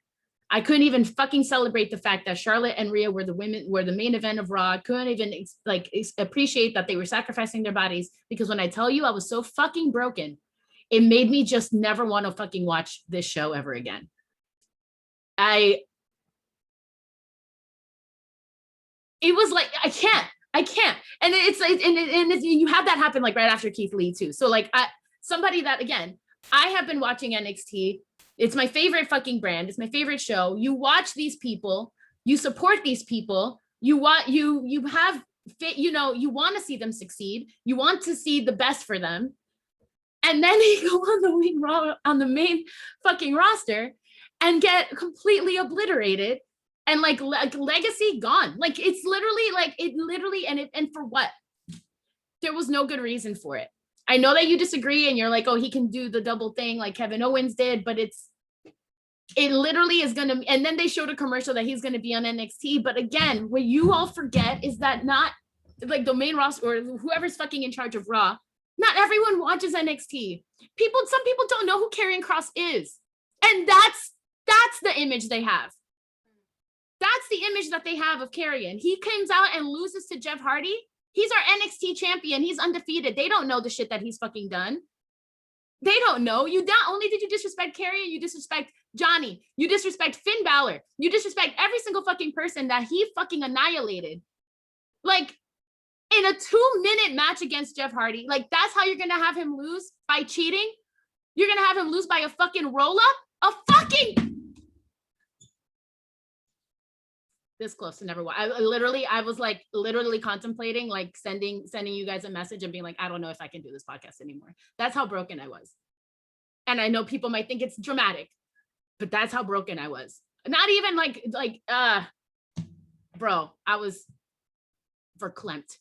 I couldn't even fucking celebrate the fact that Charlotte and Rhea were the main event of Raw. I couldn't even appreciate that they were sacrificing their bodies, because when I tell you I was so fucking broken, it made me just never want to fucking watch this show ever again. It was like, I can't. And it's like, and you have that happen like right after Keith Lee too. So like somebody that, again, I have been watching NXT. It's my favorite fucking brand. It's my favorite show. You watch these people, you support these people. You want you want to see them succeed. You want to see the best for them. And then they go on the main fucking roster and get completely obliterated. And like legacy gone. Like it's literally and for what? There was no good reason for it. I know that you disagree and you're like, oh, he can do the double thing like Kevin Owens did, but it literally is gonna. And then they showed a commercial that he's gonna be on NXT. But again, what you all forget is that not like the main roster or whoever's fucking in charge of Raw. Not everyone watches NXT. Some people don't know who Karrion Kross is, and that's the image they have. That's the image that they have of Karrion. He comes out and loses to Jeff Hardy. He's our NXT champion. He's undefeated. They don't know the shit that he's fucking done. They don't know. You not only did you disrespect Karrion, you disrespect Johnny. You disrespect Finn Balor. You disrespect every single fucking person that he fucking annihilated. Like, in a 2-minute match against Jeff Hardy, like, that's how you're going to have him lose? By cheating? You're going to have him lose by a fucking roll-up? This close to never watch. I was like literally contemplating like sending you guys a message and being like, I don't know if I can do this podcast anymore. That's how broken I was. And I know people might think it's dramatic, but that's how broken I was. Not even bro, I was verklempt,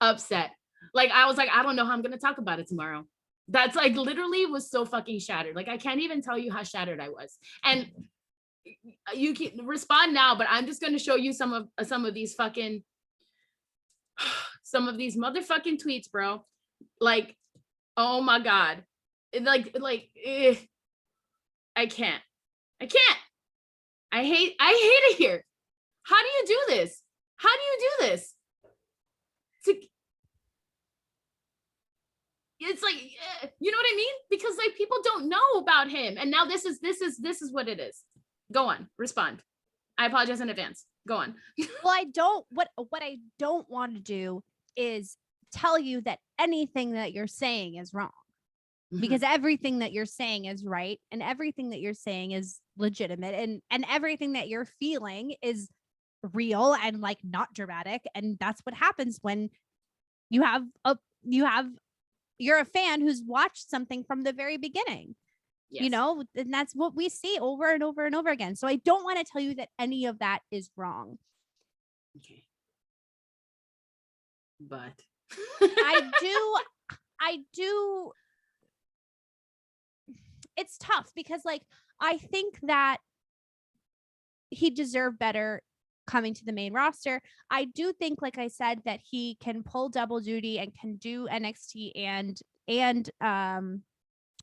upset. Like I was like, I don't know how I'm gonna talk about it tomorrow. That's like literally was so fucking shattered. Like I can't even tell you how shattered I was. And you can respond now, but I'm just going to show you some of these fucking some of these motherfucking tweets, bro. Like, oh my God. I can't. I hate it here. How do you do this? It's like, you know what I mean? Because like people don't know about him. And now this is what it is. Go on, respond. I apologize in advance. Go on. Well, what I don't want to do is tell you that anything that you're saying is wrong. Because everything that you're saying is right, and everything that you're saying is legitimate, and everything that you're feeling is real and like not dramatic. And that's what happens when you're a fan who's watched something from the very beginning. Yes. You know, and that's what we see over and over and over again. So I don't want to tell you that any of that is wrong. Okay. But I do. It's tough because like, I think that he deserved better coming to the main roster. I do think, like I said, that he can pull double duty and can do NXT and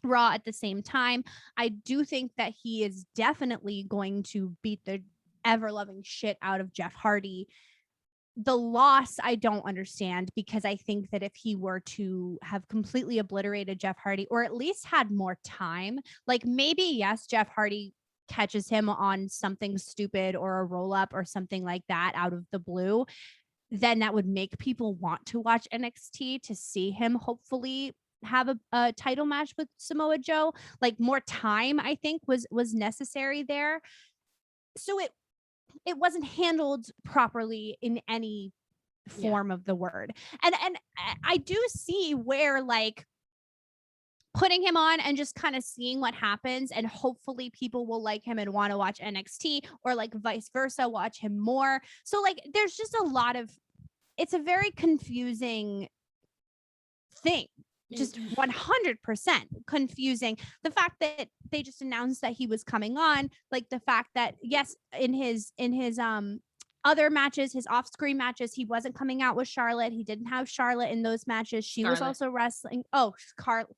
Raw at the same time. I do think that he is definitely going to beat the ever-loving shit out of Jeff Hardy. The loss I don't understand, because I think that if he were to have completely obliterated Jeff Hardy, or at least had more time, like maybe, yes, Jeff Hardy catches him on something stupid or a roll up or something like that out of the blue, then that would make people want to watch NXT to see him hopefully have a title match with Samoa Joe. Like more time, I think was necessary there. So it wasn't handled properly in any form of the word. And I do see where like putting him on and just kind of seeing what happens, and hopefully people will like him and want to watch NXT, or like vice versa, watch him more. So like there's just a lot of, it's a very confusing thing. Just 100% confusing. The fact that they just announced that he was coming on, like the fact that yes, in his other matches, his off-screen matches, he wasn't coming out with Charlotte. He didn't have Charlotte in those matches. She was also wrestling. Oh, Scarlett.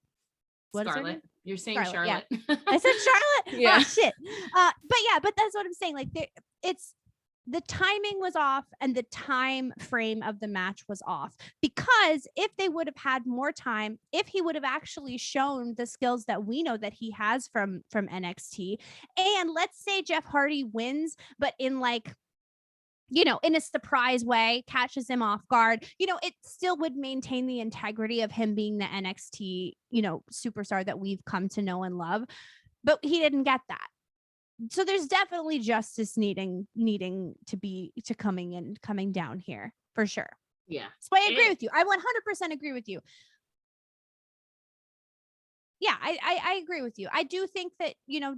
You're saying Charlotte. Yeah. I said Charlotte. Yeah. Oh shit. But that's what I'm saying. Like the timing was off, and the time frame of the match was off, because if they would have had more time, if he would have actually shown the skills that we know that he has from NXT, and let's say Jeff Hardy wins, but in like, you know, in a surprise way, catches him off guard, you know, it still would maintain the integrity of him being the NXT, you know, superstar that we've come to know and love. But he didn't get that. So there's definitely justice needing to coming down here for sure. Yeah. So I agree with you. I 100% agree with you. Yeah, I agree with you. I do think that, you know,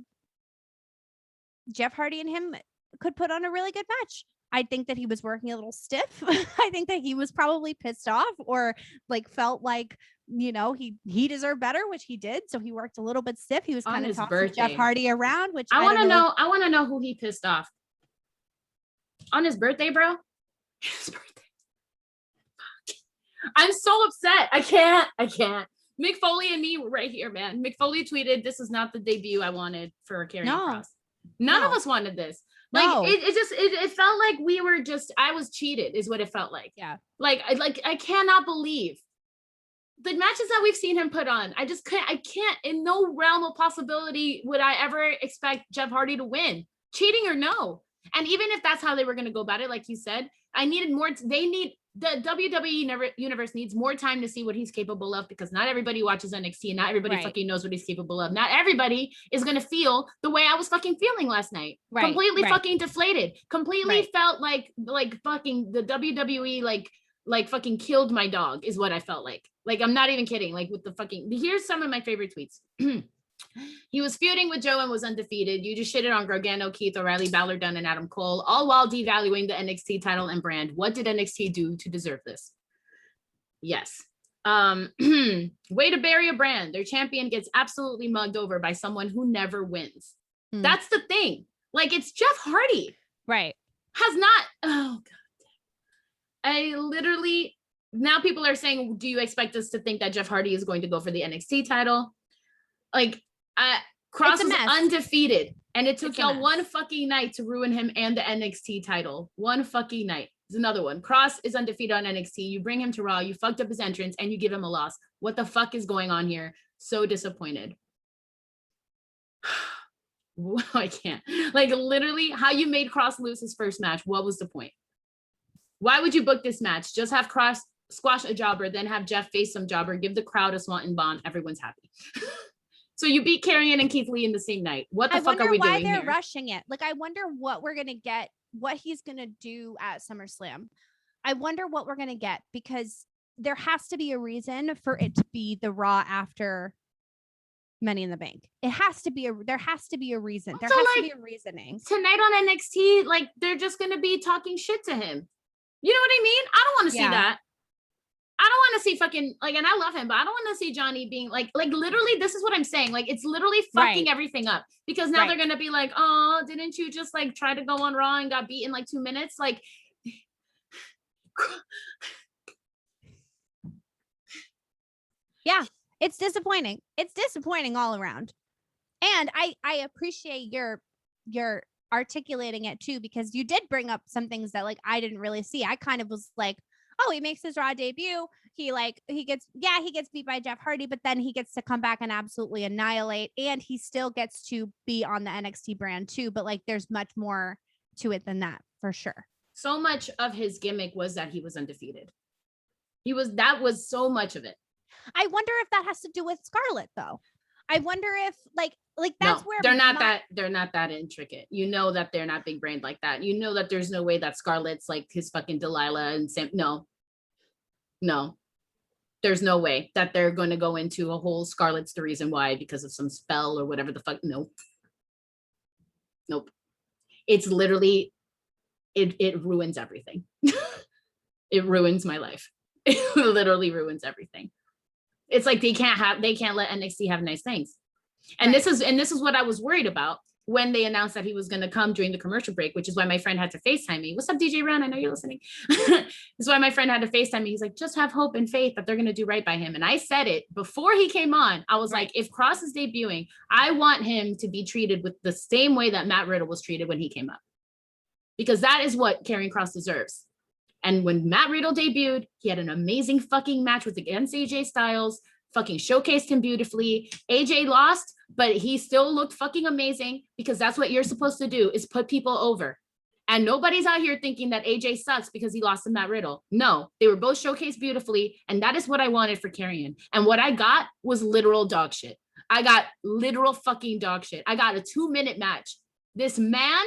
Jeff Hardy and him could put on a really good match. I think that he was working a little stiff. I think that he was probably pissed off, or like felt like, you know, he deserved better, which he did. So he worked a little bit stiff. He was kind of tossing Jeff Hardy around, which I want to know who he pissed off on his birthday, bro. His birthday. I'm so upset. I can't. Mick Foley and me were right here, man. Mick Foley tweeted, "This is not the debut I wanted for Karrion Kross." None of us wanted this. Like it felt like we were just, I was cheated is what it felt like. Yeah. Like I cannot believe the matches that we've seen him put on. I can't in no realm of possibility would I ever expect Jeff Hardy to win, cheating or no. And even if that's how they were going to go about it, like you said, the WWE universe needs more time to see what he's capable of, because not everybody watches NXT and not everybody fucking knows what he's capable of. Not everybody is going to feel the way I was fucking feeling last night. Completely fucking deflated. Completely felt like fucking the WWE like fucking killed my dog is what I felt like. Like, I'm not even kidding. Like with the fucking, here's some of my favorite tweets. He was feuding with Joe and was undefeated. You just shitted on Gargano, Keith O'Reilly, Balor Dunn, and Adam Cole, all while devaluing the NXT title and brand. What did NXT do to deserve this? Yes. Way to bury a brand. Their champion gets absolutely mugged over by someone who never wins. That's the thing. Like, it's Jeff Hardy. Right. Has not, oh God. I literally now people are saying, do you expect us to think that Jeff Hardy is going to go for the NXT title? Like, Kross is undefeated, and it took y'all one fucking night to ruin him and the NXT title. One fucking night. There's another one. Kross is undefeated on NXT. You bring him to Raw, you fucked up his entrance, and you give him a loss. What the fuck is going on here? So disappointed. I can't. Like, literally, how you made Kross lose his first match. What was the point? Why would you book this match? Just have Kross squash a jobber, then have Jeff face some jobber, give the crowd a swanton bomb. Everyone's happy. So you beat Karrion and Keith Lee in the same night. What the fuck are we doing here? I wonder why they're rushing it. Like, I wonder what we're going to get, what he's going to do at SummerSlam. I wonder what we're going to get, because there has to be a reason for it to be the Raw after Money in the Bank. There has to be a reason. There has to be a reasoning. Tonight on NXT, like, they're just going to be talking shit to him. You know what I mean? I don't want to see that. I don't want to see fucking, like, and I love him, but I don't want to see Johnny being like literally, this is what I'm saying. Like, it's literally fucking everything up, because now they're going to be like, oh, didn't you just like try to go on Raw and got beat in like 2 minutes? Like, yeah, it's disappointing. It's disappointing all around. And I appreciate your articulating it too, because you did bring up some things that like I didn't really see. I kind of was like, oh, he makes his Raw debut. He gets beat by Jeff Hardy, but then he gets to come back and absolutely annihilate. And he still gets to be on the NXT brand too. But like, there's much more to it than that, for sure. So much of his gimmick was that he was undefeated. That was so much of it. I wonder if that has to do with Scarlett though. I wonder if like that's where they're not that intricate. You know that they're not big brained like that. You know that there's no way that Scarlett's like his fucking Delilah and Sam. No, there's no way that they're going to go into a whole Scarlett's the reason why because of some spell or whatever the fuck. Nope. It's literally it ruins everything. It ruins my life. It literally ruins everything. It's like they can't let NXT have nice things. And this is what I was worried about when they announced that he was going to come during the commercial break, which is why my friend had to FaceTime me. What's up, DJ Ron? I know you're listening. That's why my friend had to FaceTime me. He's like, just have hope and faith that they're going to do right by him. And I said it before he came on. I was like, if Kross is debuting, I want him to be treated with the same way that Matt Riddle was treated when he came up, because that is what Karrion Kross deserves. And when Matt Riddle debuted, he had an amazing fucking match against AJ Styles, fucking showcased him beautifully. AJ lost, but he still looked fucking amazing, because that's what you're supposed to do, is put people over. And nobody's out here thinking that AJ sucks because he lost to Matt Riddle. No, they were both showcased beautifully. And that is what I wanted for Karrion. And what I got was literal dog shit. I got literal fucking dog shit. I got a 2-minute match. This man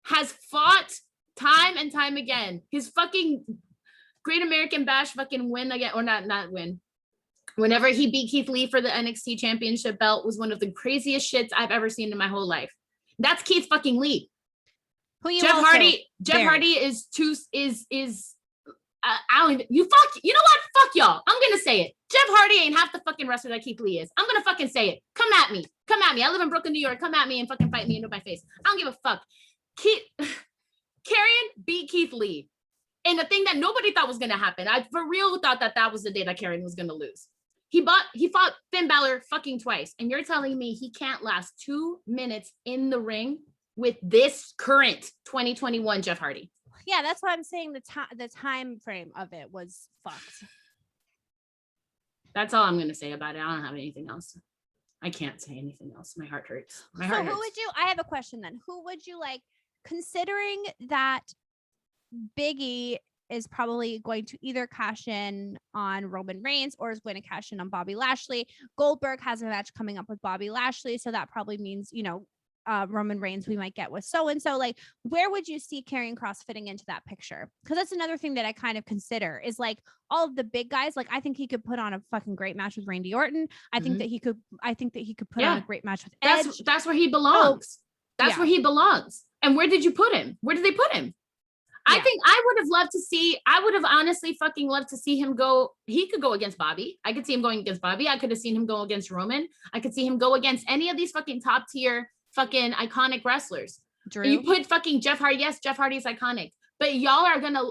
has fought time and time again. His fucking Great American Bash fucking win again, or not win. Whenever he beat Keith Lee for the NXT championship belt was one of the craziest shits I've ever seen in my whole life. That's Keith fucking Lee. Jeff Hardy is I don't even, you know what? Fuck y'all. I'm gonna say it. Jeff Hardy ain't half the fucking wrestler that Keith Lee is. I'm gonna fucking say it. Come at me. I live in Brooklyn, New York. Come at me and fucking fight me into my face. I don't give a fuck. Karrion beat Keith Lee in a thing that nobody thought was going to happen. I for real thought that was the day that Karrion was going to lose. He fought Finn Balor fucking twice. And you're telling me he can't last 2 minutes in the ring with this current 2021 Jeff Hardy? Yeah, that's what I'm saying. The time frame of it was fucked. That's all I'm going to say about it. I don't have anything else. I can't say anything else. My heart hurts. I have a question then. Who would you like, considering that Biggie is probably going to either cash in on Roman Reigns or is going to cash in on Bobby Lashley. Goldberg has a match coming up with Bobby Lashley. So that probably means, Roman Reigns we might get with so-and-so. Like, where would you see Karrion Kross fitting into that picture? Because that's another thing that I kind of consider is like all of the big guys. Like, I think he could put on a fucking great match with Randy Orton. I think that he could put on a great match with Edge. That's where he belongs. Where he belongs. And where did you put him? Where did they put him? I think I would have honestly fucking loved to see him go. He could go against Bobby. I could see him going against Bobby. I could have seen him go against Roman. I could see him go against any of these fucking top tier fucking iconic wrestlers. Drew. You put fucking Jeff Hardy. Yes, Jeff Hardy is iconic. But y'all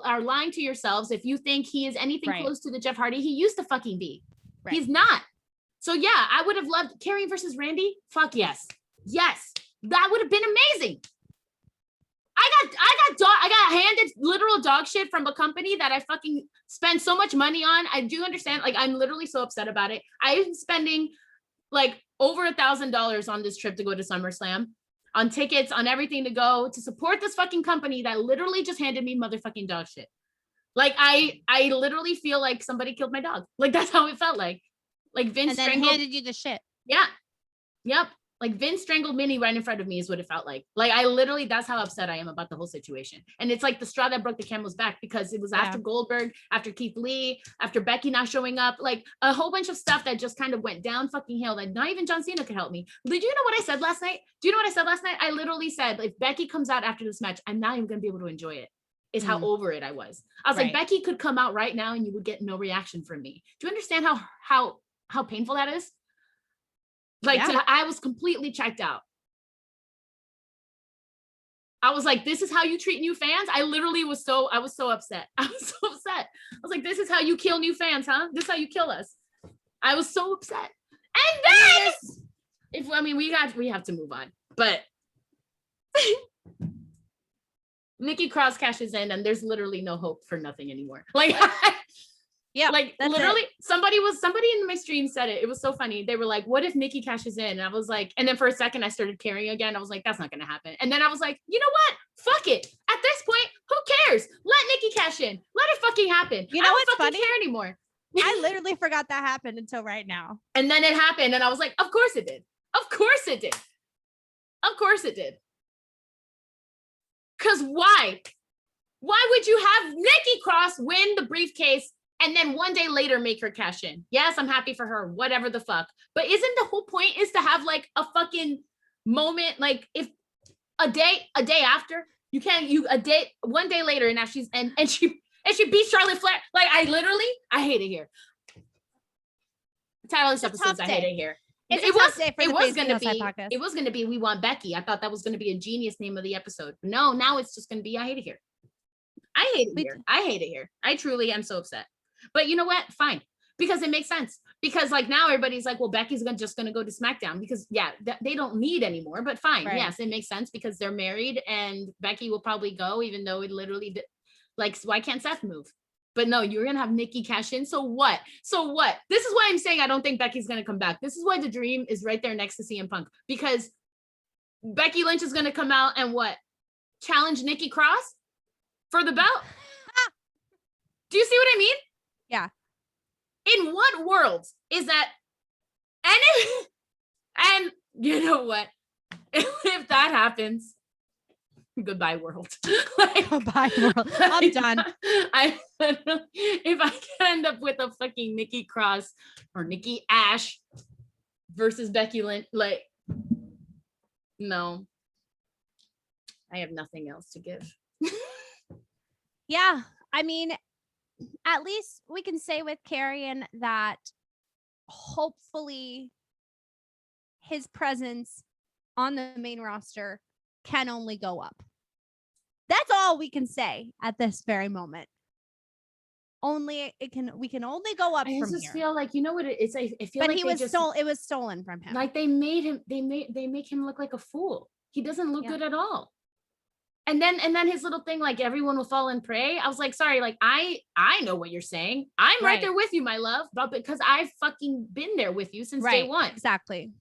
are lying to yourselves if you think he is anything close to the Jeff Hardy he used to fucking be. Right. He's not. So yeah, I would have loved Karrion versus Randy. Fuck yes. Yes. That would have been amazing. I got handed literal dog shit from a company that I fucking spend so much money on. I do understand. Like, I'm literally so upset about it. I'm spending like over $1,000 on this trip to go to SummerSlam, on tickets, on everything to go to support this fucking company that literally just handed me motherfucking dog shit. Like, I literally feel like somebody killed my dog. Like, that's how it felt like. Like Vince handed you the shit. Yeah. Yep. Like Vince strangled Minnie right in front of me is what it felt like. Like I literally, that's how upset I am about the whole situation. And it's like the straw that broke the camel's back because it was after Goldberg, after Keith Lee, after Becky not showing up, like a whole bunch of stuff that just kind of went down fucking hill that not even John Cena could help me. Did you know what I said last night? Do you know what I said last night? I literally said, if Becky comes out after this match, I'm not even going to be able to enjoy it. Is how over it I was. I was like, Becky could come out right now and you would get no reaction from me. Do you understand how painful that is? Like I was completely checked out. I was like, this is how you treat new fans? I literally was so upset. I was so upset. I was like, this is how you kill new fans, huh? This is how you kill us. I was so upset. And then we have to move on. But Nikki Cross cashes in and there's literally no hope for nothing anymore. Like like literally somebody in my stream said it. It was so funny. They were like, what if Nikki cashes in? And I was like, and then for a second I started caring again. I was like, that's not going to happen. And then I was like, you know what? Fuck it. At this point, who cares? Let Nikki cash in. Let it fucking happen. You know what's fucking funny? Care anymore. I literally forgot that happened until right now. And then it happened. And I was like, of course it did. Of course it did. Of course it did. Because why? Why would you have Nikki Cross win the briefcase and then one day later make her cash in? Yes, I'm happy for her, whatever the fuck. But isn't the whole point is to have like a fucking moment, like if a day after, one day later, and now she's and she beats Charlotte Flair. Like I hate it here. Title of this episode, I hate it here. It was gonna be We Want Becky. I thought that was gonna be a genius name of the episode. No, now it's just gonna be I hate it here. I hate it here. I truly am so upset. But you know what? Fine. Because it makes sense. Because like now everybody's like, well, Becky's just going to go to SmackDown because they don't need anymore, but fine. Right. Yes, it makes sense because they're married and Becky will probably go even though it literally like, why can't Seth move? But no, you're going to have Nikki cash in. So what? This is why I'm saying I don't think Becky's going to come back. This is why the dream is right there next to CM Punk because Becky Lynch is going to come out and challenge Nikki Cross for the belt. Do you see what I mean? Yeah. In what world is that? And you know what? If that happens, goodbye world. Goodbye world. I'm done. If I can end up with a fucking Nikki Cross or Nikki Ash versus Becky Lynch, like, no, I have nothing else to give. Yeah, I mean, at least we can say with Karrion that hopefully his presence on the main roster can only go up. That's all we can say at this very moment. We can only go up I from just here. feel like, you know what it is? I feel but like it was stolen from him. Like they make him look like a fool. He doesn't look good at all. And then his little thing, like everyone will fall and pray. I was like, sorry, like I know what you're saying. I'm right there with you, my love, but because I've fucking been there with you since day one. Exactly.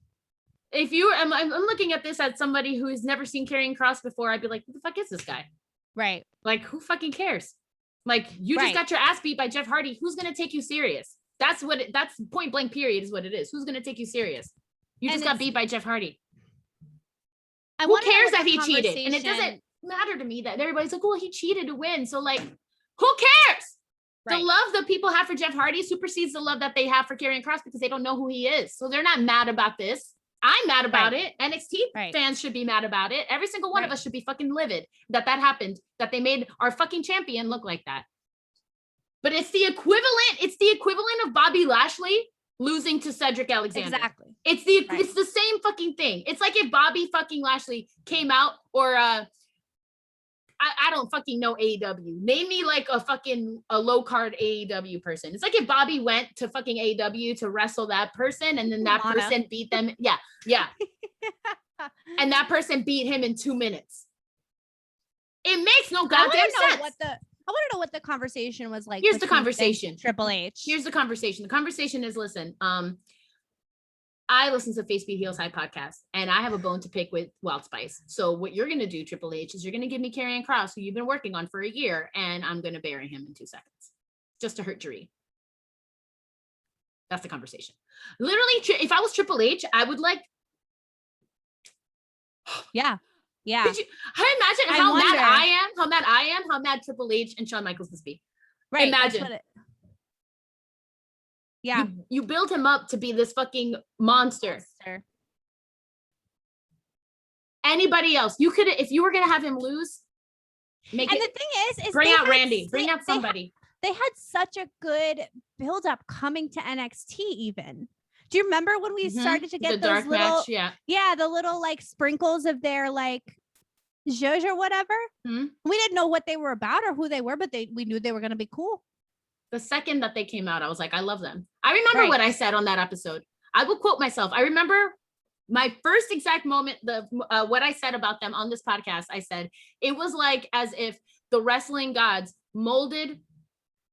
If I'm looking at this as somebody who has never seen Karrion Kross before, I'd be like, who the fuck is this guy? Right. Like, who fucking cares? Like, you just got your ass beat by Jeff Hardy. Who's gonna take you serious? That's point blank period is what it is. Who's gonna take you serious? You just got beat by Jeff Hardy. Who cares that he cheated? And it doesn't matter to me that everybody's like, well, he cheated to win. So like, who cares? Right. The love that people have for Jeff Hardy supersedes the love that they have for Karrion Kross because they don't know who he is. So they're not mad about this. I'm mad about it. NXT fans should be mad about it. Every single one of us should be fucking livid that happened, that they made our fucking champion look like that. But it's the equivalent of Bobby Lashley losing to Cedric Alexander. Exactly. It's the same fucking thing. It's like if Bobby fucking Lashley came out or I don't fucking know AEW. Name me like a low card AEW person. It's like if Bobby went to fucking AEW to wrestle that person and then that person beat them. Yeah. And that person beat him in 2 minutes. It makes no goddamn sense. I want to know what the conversation was like. Here's the conversation. Triple H. Here's the conversation. The conversation is, listen, I listen to Face Beat Heels High podcast, and I have a bone to pick with Wild Spice. So what you're going to do, Triple H, is you're going to give me Karrion Kross, who you've been working on for a year, and I'm going to bury him in 2 seconds just to hurt Jaree. That's the conversation. Literally, if I was Triple H, I would like. Yeah. Could you imagine how mad I am, how mad Triple H and Shawn Michaels must be. Right. Imagine. Yeah. You build him up to be this fucking monster. Anybody else, you could, if you were going to have him lose, the thing is bring out Randy, bring out somebody. They had such a good build up coming to NXT even. Do you remember when we started to get those little, the little like sprinkles of their like zhuzh or whatever? We didn't know what they were about or who they were, but we knew they were going to be cool. The second that they came out, I was like, I love them. I remember what I said on that episode. I will quote myself. I remember my first exact moment, what I said about them on this podcast. I said, it was like as if the wrestling gods molded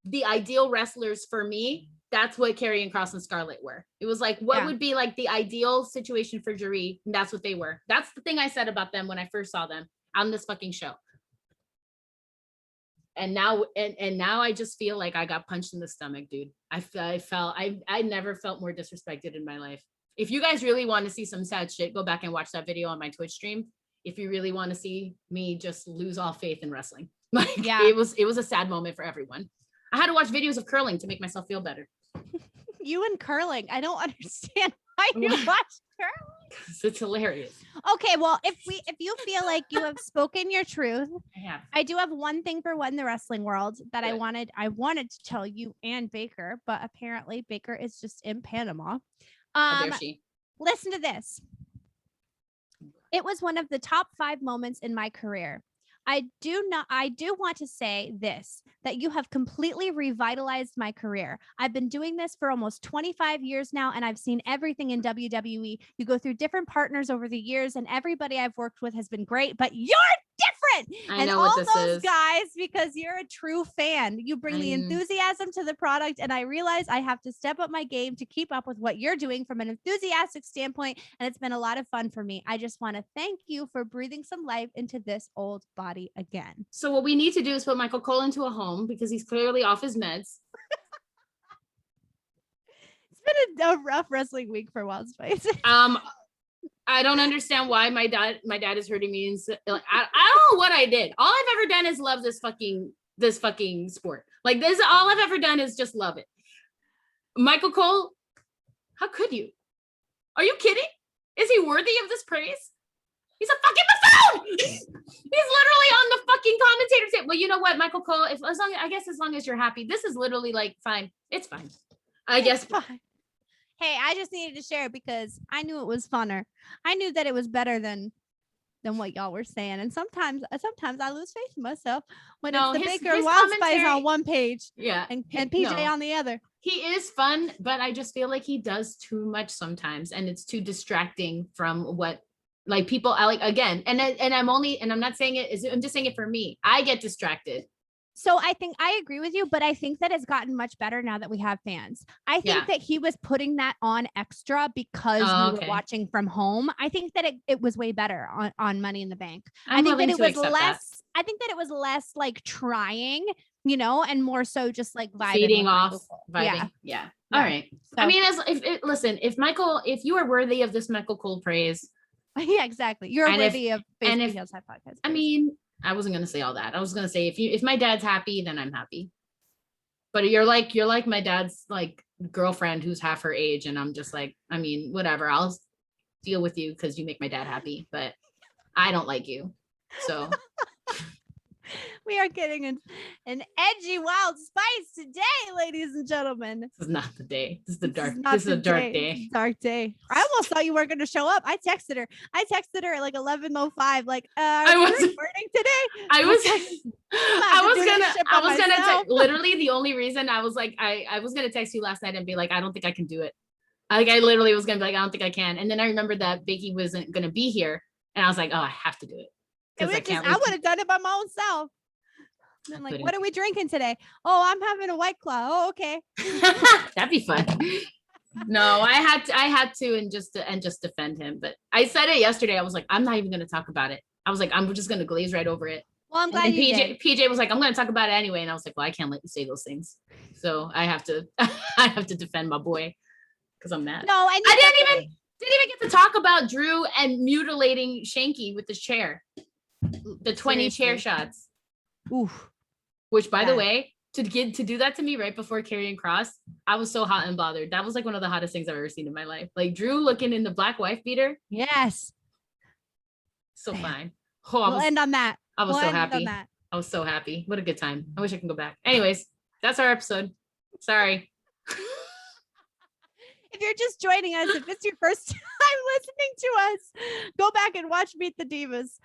the ideal wrestlers for me. That's what Karrion Kross and Scarlett were. It was like, what would be like the ideal situation for Jaree? And that's what they were. That's the thing I said about them when I first saw them on this fucking show. And now I just feel like I got punched in the stomach, dude. I never felt more disrespected in my life. If you guys really want to see some sad shit, go back and watch that video on my Twitch stream. If you really want to see me just lose all faith in wrestling. It was a sad moment for everyone. I had to watch videos of curling to make myself feel better. You and curling. I don't understand why you watch curling. It's hilarious. Okay, well, if you feel like you have spoken your truth, I do have one thing for what in the wrestling world that I wanted to tell you and Baker, but apparently Baker is just in Panama. Listen to this. It was one of the top 5 moments in my career. I do want to say this, that you have completely revitalized my career. I've been doing this for almost 25 years now, and I've seen everything in WWE. You go through different partners over the years, and everybody I've worked with has been great, but you're different. I know what this is. Guys, because you're a true fan. You bring the enthusiasm to the product, and I realize I have to step up my game to keep up with what you're doing from an enthusiastic standpoint, and it's been a lot of fun for me. I just want to thank you for breathing some life into this old body again. So what we need to do is put Michael Cole into a home because he's clearly off his meds. It's been a rough wrestling week for Wild Spice. I don't understand why my dad is hurting me. Like, I don't know what I did. All I've ever done is love this fucking sport. Like this, all I've ever done is just love it. Michael Cole, how could you? Are you kidding? Is he worthy of this praise? He's a fucking buffoon. He's literally on the fucking commentator table. Well, you know what, Michael Cole, as long as you're happy, this is literally like fine. It's fine. I guess. Fine. Hey, I just needed to share it because I knew it was funner. I knew that it was better than what y'all were saying. And sometimes I lose faith in myself when it's the Baker Wild Spice on one page, and PJ on the other. He is fun, but I just feel like he does too much sometimes, and it's too distracting from what like people. I like again, and I'm not saying it. I'm just saying it for me. I get distracted. So I think I agree with you, but I think that it's gotten much better now that we have fans. I think that he was putting that on extra because we were watching from home. I think that it was way better on Money in the Bank. I think that it was less like trying, and more so just like feeding off, vibing. Yeah. All right. So, I mean, if you are worthy of this Michael Cole praise. Yeah, exactly. You're worthy of Facebook Heels High podcast. I mean, I wasn't going to say all that. I was going to say, if my dad's happy, then I'm happy. But you're like my dad's like girlfriend who's half her age. And I'm just like, I mean, whatever, I'll deal with you because you make my dad happy, but I don't like you. So We are getting an edgy wild spice today, ladies and gentlemen. This is not the day. This is the dark. not This is the a dark It's day. a dark day. I almost thought you weren't going to show up. I texted her at like 11:05. Like, I are was- you recording today? I was gonna myself. literally the only reason I was like I was gonna text you last night and be like, I don't think I can do it. Like I literally was gonna be like, I don't think I can. And then I remembered that Becky wasn't gonna be here, and I was like, oh, I have to do it. I Because would have done it by my own self. And I'm like, couldn't. what are we drinking today? Oh, I'm having a White Claw. Oh, okay. That'd be fun. No, I had to and just defend him. But I said it yesterday. I was like, I'm not even gonna talk about it. I was like, I'm just gonna glaze right over it. Well, I'm glad And you did. PJ was like, I'm gonna talk about it anyway. And I was like, well, I can't let you say those things. So I have to I have to defend my boy because I'm mad. No, and I didn't even get to talk about Drew and mutilating Shanky with the chair. The 20 chair Seriously. shots. Oof. Which, by the Yeah. way, to do that to me right before Karrion Kross, I was so hot and bothered. That was like one of the hottest things I've ever seen in my life. Like Drew looking in the black wife beater, Yes. so Man. fine. Oh, We'll end on that. I was We'll so end on happy. that. I was so happy. What a good time. I wish I can go back. Anyways, that's our episode. Sorry. If you're just joining us, if it's your first time listening to us, go back and watch Meet the Divas.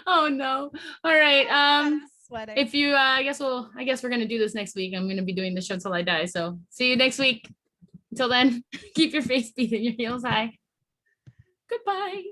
Oh no. All right. I'm sweating. If you I guess we're gonna do this next week. I'm gonna be doing the show till I die. So see you next week. Until then, keep your face beat and your heels high. Goodbye.